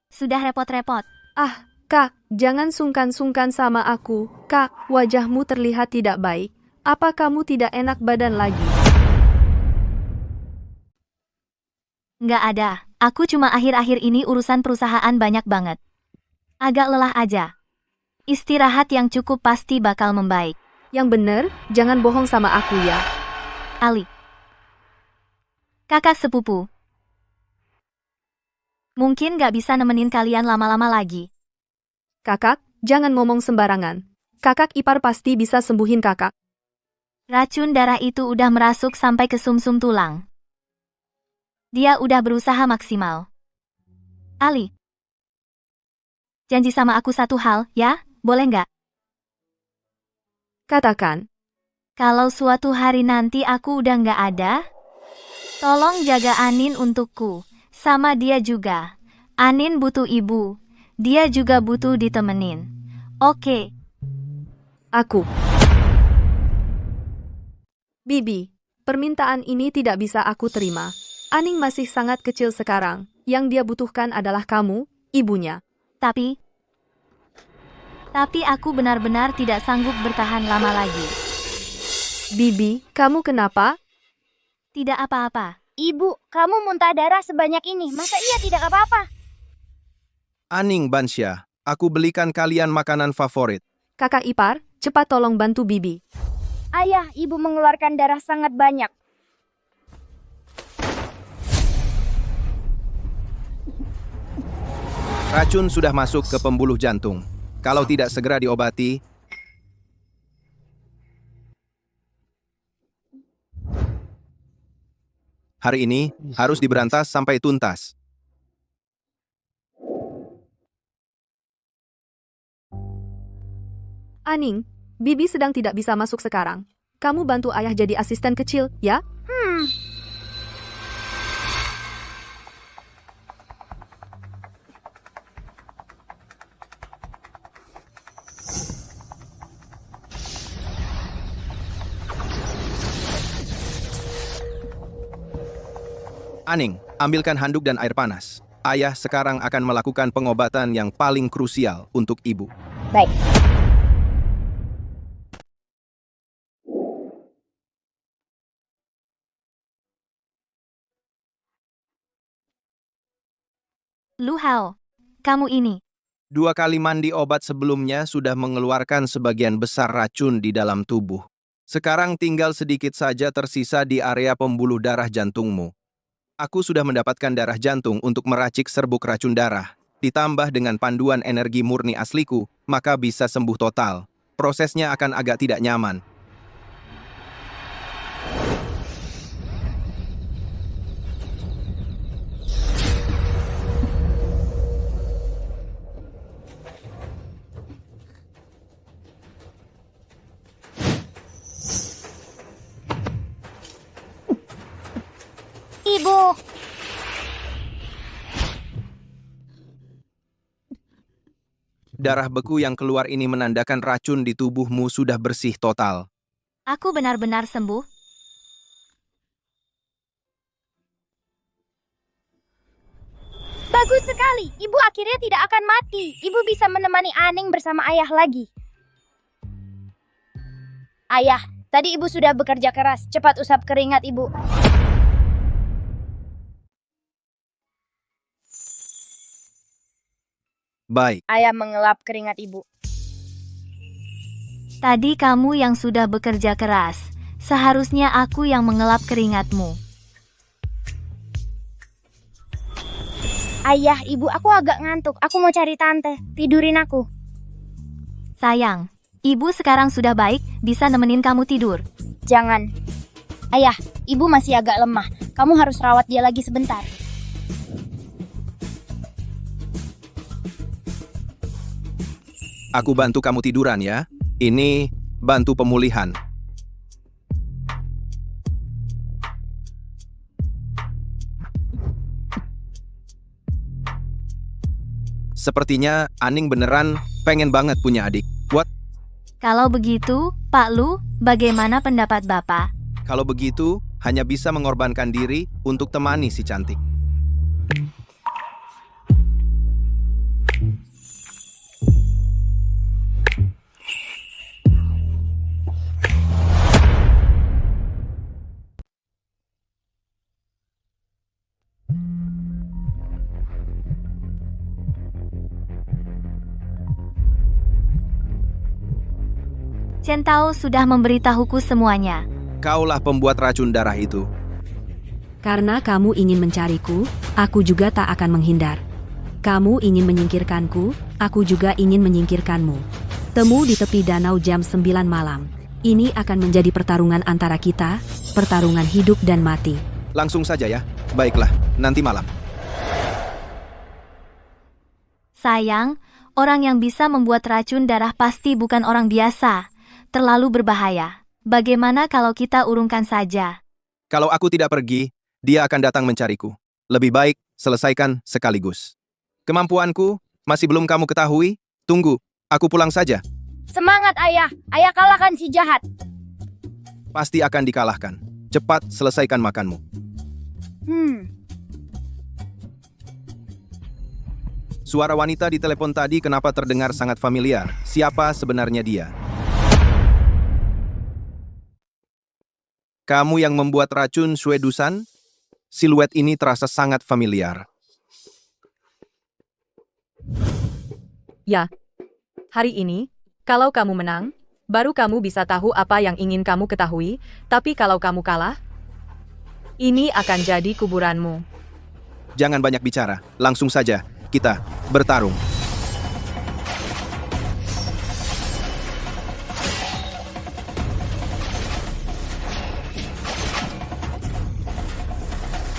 Sudah repot-repot. Ah, Kak, jangan sungkan-sungkan sama aku. Kak, wajahmu terlihat tidak baik. Apa kamu tidak enak badan lagi? Nggak ada. Aku cuma akhir-akhir ini urusan perusahaan banyak banget. Agak lelah aja. Istirahat yang cukup pasti bakal membaik. Yang bener, jangan bohong sama aku ya. Ali. Kakak sepupu. Mungkin nggak bisa nemenin kalian lama-lama lagi. Kakak, jangan ngomong sembarangan. Kakak ipar pasti bisa sembuhin kakak. Racun darah itu udah merasuk sampai ke sumsum tulang. Dia udah berusaha maksimal. Ali. Janji sama aku satu hal, ya? Boleh nggak? Katakan. Kalau suatu hari nanti aku udah nggak ada, tolong jaga Anin untukku. Sama dia juga. Anin butuh ibu. Dia juga butuh ditemenin. Oke. Aku. Bibi, permintaan ini tidak bisa aku terima. Aning masih sangat kecil sekarang. Yang dia butuhkan adalah kamu, ibunya. Tapi aku benar-benar tidak sanggup bertahan lama lagi. Bibi, kamu kenapa? Tidak apa-apa. Ibu, kamu muntah darah sebanyak ini. Masa iya tidak apa-apa? Aning Bansya, aku belikan kalian makanan favorit. Kakak ipar, cepat tolong bantu Bibi. Ayah, ibu mengeluarkan darah sangat banyak. Racun sudah masuk ke pembuluh jantung. Kalau tidak segera diobati, hari ini harus diberantas sampai tuntas. Aning, Bibi sedang tidak bisa masuk sekarang. Kamu bantu ayah jadi asisten kecil, ya? Aning, ambilkan handuk dan air panas. Ayah sekarang akan melakukan pengobatan yang paling krusial untuk ibu. Baik. Lu Hao, kamu ini. 2 kali mandi obat sebelumnya sudah mengeluarkan sebagian besar racun di dalam tubuh. Sekarang tinggal sedikit saja tersisa di area pembuluh darah jantungmu. Aku sudah mendapatkan darah jantung untuk meracik serbuk racun darah. Ditambah dengan panduan energi murni asliku, maka bisa sembuh total. Prosesnya akan agak tidak nyaman. Ibu. Darah beku yang keluar ini menandakan racun di tubuhmu sudah bersih total. Aku benar-benar sembuh. Bagus sekali. Ibu akhirnya tidak akan mati. Ibu bisa menemani Aning bersama ayah lagi. Ayah, tadi ibu sudah bekerja keras. Cepat usap keringat ibu. Baik. Ayah mengelap keringat ibu. Tadi kamu yang sudah bekerja keras. Seharusnya aku yang mengelap keringatmu. Ayah, ibu, aku agak ngantuk. Aku mau cari tante. Tidurin aku. Sayang, ibu sekarang sudah baik, bisa nemenin kamu tidur. Jangan. Ayah, ibu masih agak lemah. Kamu harus rawat dia lagi sebentar. Aku bantu kamu tiduran ya. Ini bantu pemulihan. Sepertinya Aning beneran pengen banget punya adik. What? Kalau begitu, Pak Lu, bagaimana pendapat Bapak? Kalau begitu, hanya bisa mengorbankan diri untuk temani si cantik. Chen Tao sudah memberitahuku semuanya. Kaulah pembuat racun darah itu. Karena kamu ingin mencariku, aku juga tak akan menghindar. Kamu ingin menyingkirkanku, aku juga ingin menyingkirkanmu. Temu di tepi danau jam 9 malam. Ini akan menjadi pertarungan antara kita, pertarungan hidup dan mati. Langsung saja ya. Baiklah, nanti malam. Sayang, orang yang bisa membuat racun darah pasti bukan orang biasa. Terlalu berbahaya. Bagaimana kalau kita urungkan saja? Kalau aku tidak pergi, dia akan datang mencariku. Lebih baik selesaikan sekaligus. Kemampuanku masih belum kamu ketahui. Tunggu, aku pulang saja. Semangat ayah. Ayah kalahkan si jahat. Pasti akan dikalahkan. Cepat selesaikan makanmu. Suara wanita di telepon tadi kenapa terdengar sangat familiar? Siapa sebenarnya dia? Kamu yang membuat racun Shuedusan? Siluet ini terasa sangat familiar. Ya, hari ini, kalau kamu menang, baru kamu bisa tahu apa yang ingin kamu ketahui, tapi kalau kamu kalah, ini akan jadi kuburanmu. Jangan banyak bicara, langsung saja, kita bertarung.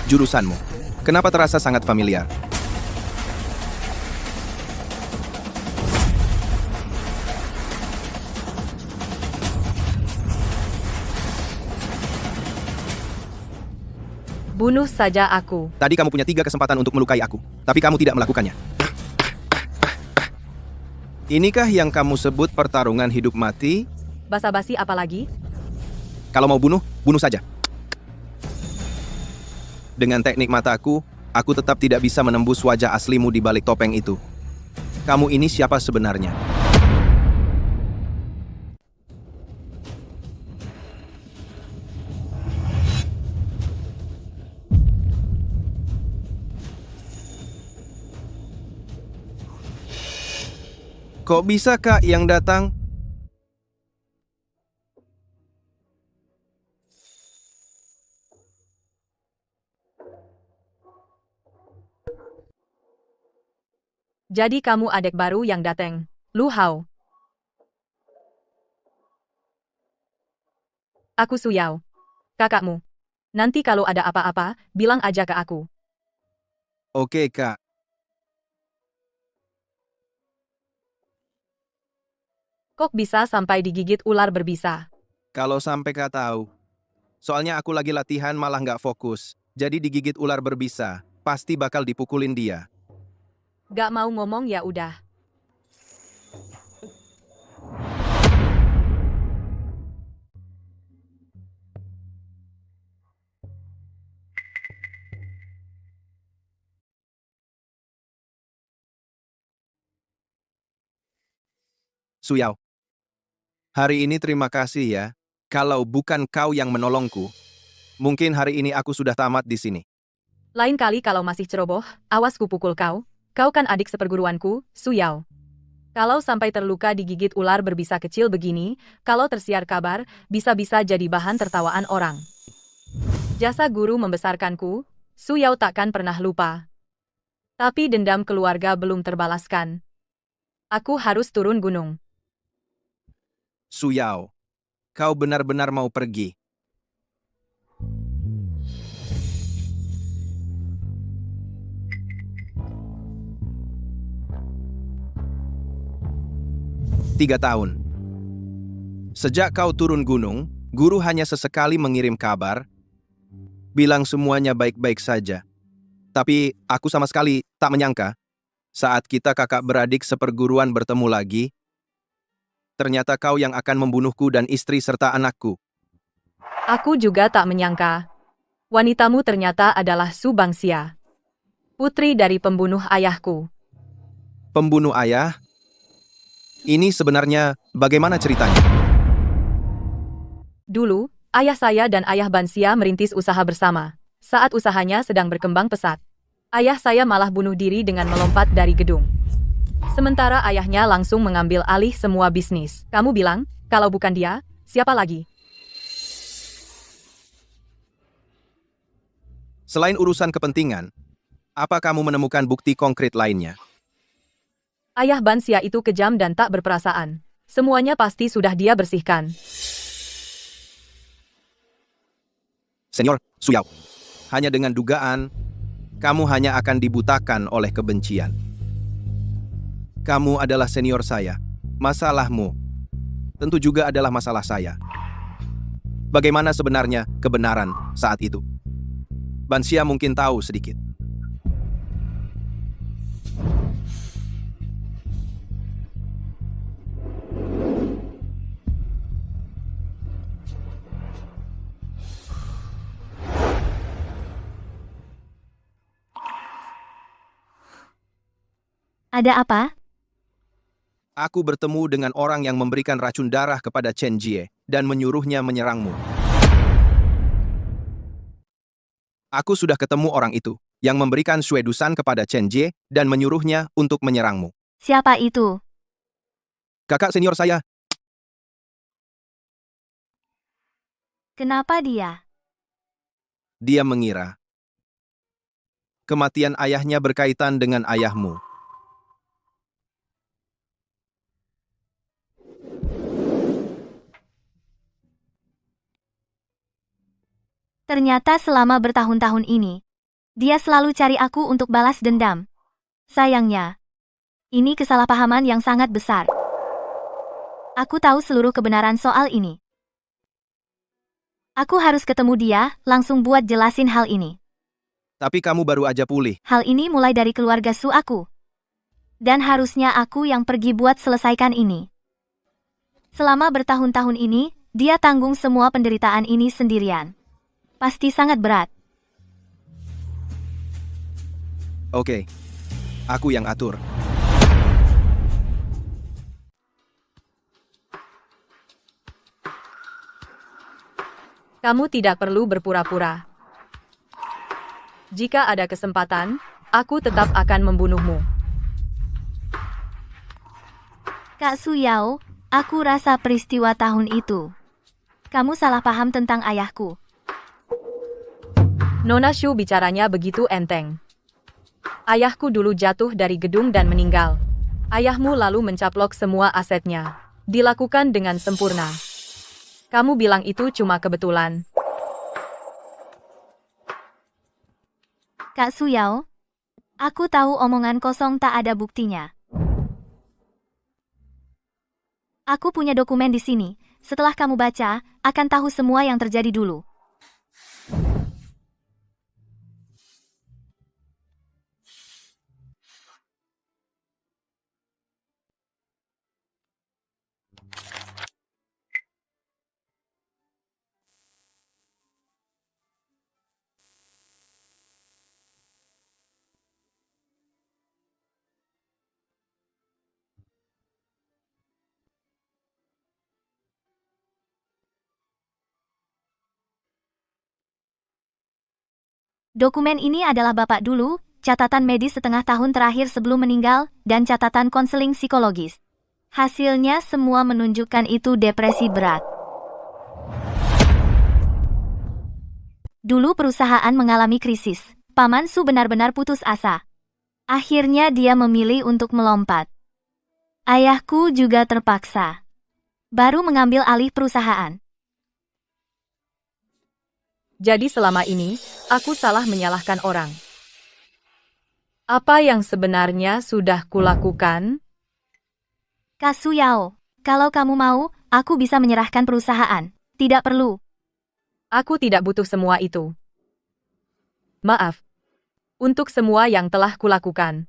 Jurusanmu, kenapa terasa sangat familiar? Bunuh saja aku. Tadi kamu punya 3 kesempatan untuk melukai aku, tapi kamu tidak melakukannya. Inikah yang kamu sebut pertarungan hidup mati? Basa-basi apa lagi? Kalau mau bunuh, bunuh saja. Dengan teknik mataku, aku tetap tidak bisa menembus wajah aslimu di balik topeng itu. Kamu ini siapa sebenarnya? Kok bisa Kak yang datang? Jadi kamu adik baru yang datang. Lu Hao. Aku Su Yao. Kakakmu. Nanti kalau ada apa-apa, bilang aja ke aku. Oke, Kak. Kok bisa sampai digigit ular berbisa? Kalau sampai Kak tahu. Soalnya aku lagi latihan malah nggak fokus. Jadi digigit ular berbisa, pasti bakal dipukulin dia. Gak mau ngomong ya udah. Suyao. Hari ini terima kasih ya. Kalau bukan kau yang menolongku, mungkin hari ini aku sudah tamat di sini. Lain kali kalau masih ceroboh, awas ku pukul kau. Kau kan adik seperguruanku, Su Yao. Kalau sampai terluka digigit ular berbisa kecil begini, kalau tersiar kabar, bisa-bisa jadi bahan tertawaan orang. Jasa guru membesarkanku, Su Yao takkan pernah lupa. Tapi dendam keluarga belum terbalaskan. Aku harus turun gunung. Suyao, kau benar-benar mau pergi. Tiga tahun. Sejak kau turun gunung, guru hanya sesekali mengirim kabar, bilang semuanya baik-baik saja. Tapi aku sama sekali tak menyangka, saat kita kakak beradik seperguruan bertemu lagi, ternyata kau yang akan membunuhku dan istri serta anakku. Aku juga tak menyangka. Wanitamu ternyata adalah Su Bangxia, putri dari pembunuh ayahku. Pembunuh ayah? Ini sebenarnya bagaimana ceritanya? Dulu, ayah saya dan ayah Bansia merintis usaha bersama. Saat usahanya sedang berkembang pesat, ayah saya malah bunuh diri dengan melompat dari gedung. Sementara ayahnya langsung mengambil alih semua bisnis. Kamu bilang, kalau bukan dia, siapa lagi? Selain urusan kepentingan, apa kamu menemukan bukti konkret lainnya? Ayah Bansia itu kejam dan tak berperasaan. Semuanya pasti sudah dia bersihkan. Senior Suyao, hanya dengan dugaan, kamu hanya akan dibutakan oleh kebencian. Kamu adalah senior saya. Masalahmu tentu juga adalah masalah saya. Bagaimana sebenarnya kebenaran saat itu? Bansia mungkin tahu sedikit. Ada apa? Aku bertemu dengan orang yang memberikan racun darah kepada Chen Jie dan menyuruhnya menyerangmu. Aku sudah ketemu orang itu, yang memberikan Sue Dusan kepada Chen Jie dan menyuruhnya untuk menyerangmu. Siapa itu? Kakak senior saya. Kenapa dia? Dia mengira kematian ayahnya berkaitan dengan ayahmu. Ternyata selama bertahun-tahun ini, dia selalu cari aku untuk balas dendam. Sayangnya, ini kesalahpahaman yang sangat besar. Aku tahu seluruh kebenaran soal ini. Aku harus ketemu dia, langsung buat jelasin hal ini. Tapi kamu baru aja pulih. Hal ini mulai dari keluarga Su aku. Dan harusnya aku yang pergi buat selesaikan ini. Selama bertahun-tahun ini, dia tanggung semua penderitaan ini sendirian. Pasti sangat berat. Oke, aku yang atur. Kamu tidak perlu berpura-pura. Jika ada kesempatan, aku tetap akan membunuhmu. Kak Su Yao, aku rasa peristiwa tahun itu. Kamu salah paham tentang ayahku. Nona Shu bicaranya begitu enteng. Ayahku dulu jatuh dari gedung dan meninggal. Ayahmu lalu mencaplok semua asetnya. Dilakukan dengan sempurna. Kamu bilang itu cuma kebetulan. Kak Suyao, aku tahu omongan kosong tak ada buktinya. Aku punya dokumen di sini. Setelah kamu baca, akan tahu semua yang terjadi dulu. Dokumen ini adalah Bapak dulu, catatan medis setengah tahun terakhir sebelum meninggal, dan catatan konseling psikologis. Hasilnya semua menunjukkan itu depresi berat. Dulu perusahaan mengalami krisis. Paman Su benar-benar putus asa. Akhirnya dia memilih untuk melompat. Ayahku juga terpaksa. Baru mengambil alih perusahaan. Jadi selama ini, aku salah menyalahkan orang. Apa yang sebenarnya sudah kulakukan? Kak Suyao, kalau kamu mau, aku bisa menyerahkan perusahaan. Tidak perlu. Aku tidak butuh semua itu. Maaf. Untuk semua yang telah kulakukan.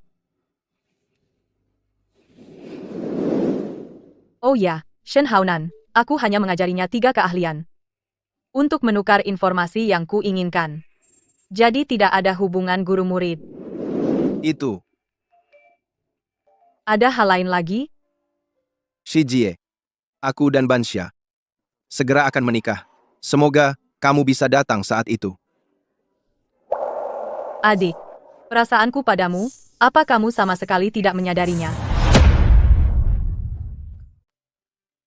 Oh ya, Shen Haonan, aku hanya mengajarinya 3 keahlian. Untuk menukar informasi yang kuinginkan. Jadi tidak ada hubungan guru-murid. Itu, Ada hal lain lagi? Shi Jie. Aku dan Banxia segera akan menikah. Semoga kamu bisa datang saat itu. Adik, perasaanku padamu, apa kamu sama sekali tidak menyadarinya?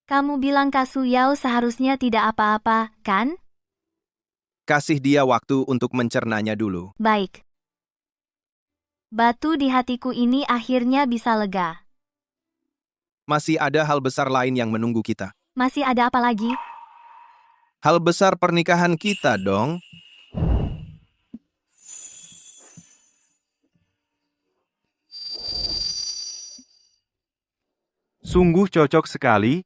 Kamu bilang Kak Suyao seharusnya tidak apa-apa, kan? Kasih dia waktu untuk mencernanya dulu. Baik. Batu di hatiku ini akhirnya bisa lega. Masih ada hal besar lain yang menunggu kita. Masih ada apa lagi? Hal besar pernikahan kita dong. Sungguh cocok sekali.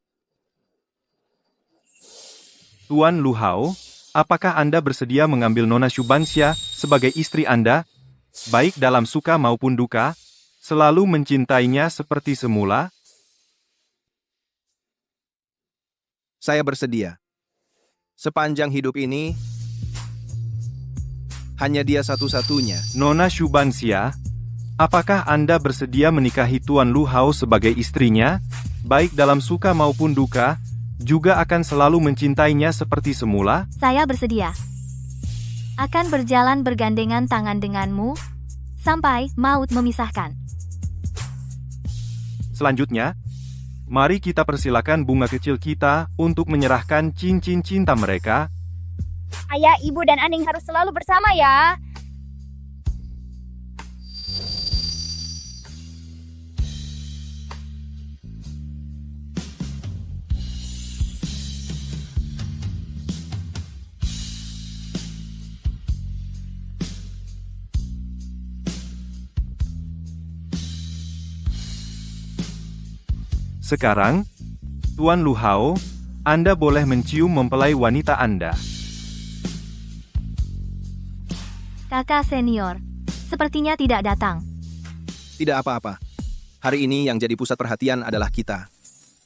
Tuan Lu Hao, apakah Anda bersedia mengambil Nona Shubanxia sebagai istri Anda? Baik dalam suka maupun duka, selalu mencintainya seperti semula? Saya bersedia. Sepanjang hidup ini, hanya dia satu-satunya. Nona Shubanxia, apakah Anda bersedia menikahi Tuan Lu Hao sebagai istrinya? Baik dalam suka maupun duka, juga akan selalu mencintainya seperti semula? Saya bersedia. Akan berjalan bergandengan tangan denganmu, sampai maut memisahkan. Selanjutnya, mari kita persilakan bunga kecil kita untuk menyerahkan cincin cinta mereka. Ayah, ibu, dan Aning harus selalu bersama ya. Sekarang, Tuan Lu Hao, Anda boleh mencium mempelai wanita Anda. Kakak senior, sepertinya tidak datang. Tidak apa-apa. Hari ini yang jadi pusat perhatian adalah kita.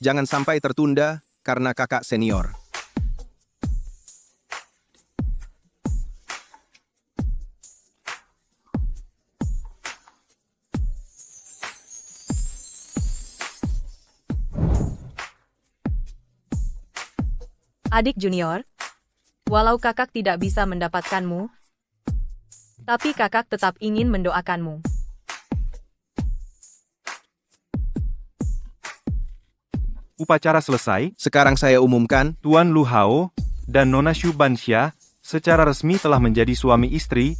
Jangan sampai tertunda karena kakak senior. Adik junior, walau kakak tidak bisa mendapatkanmu, tapi kakak tetap ingin mendoakanmu. Upacara selesai. Sekarang saya umumkan, Tuan Lu Hao dan Nona Shubanxia secara resmi telah menjadi suami istri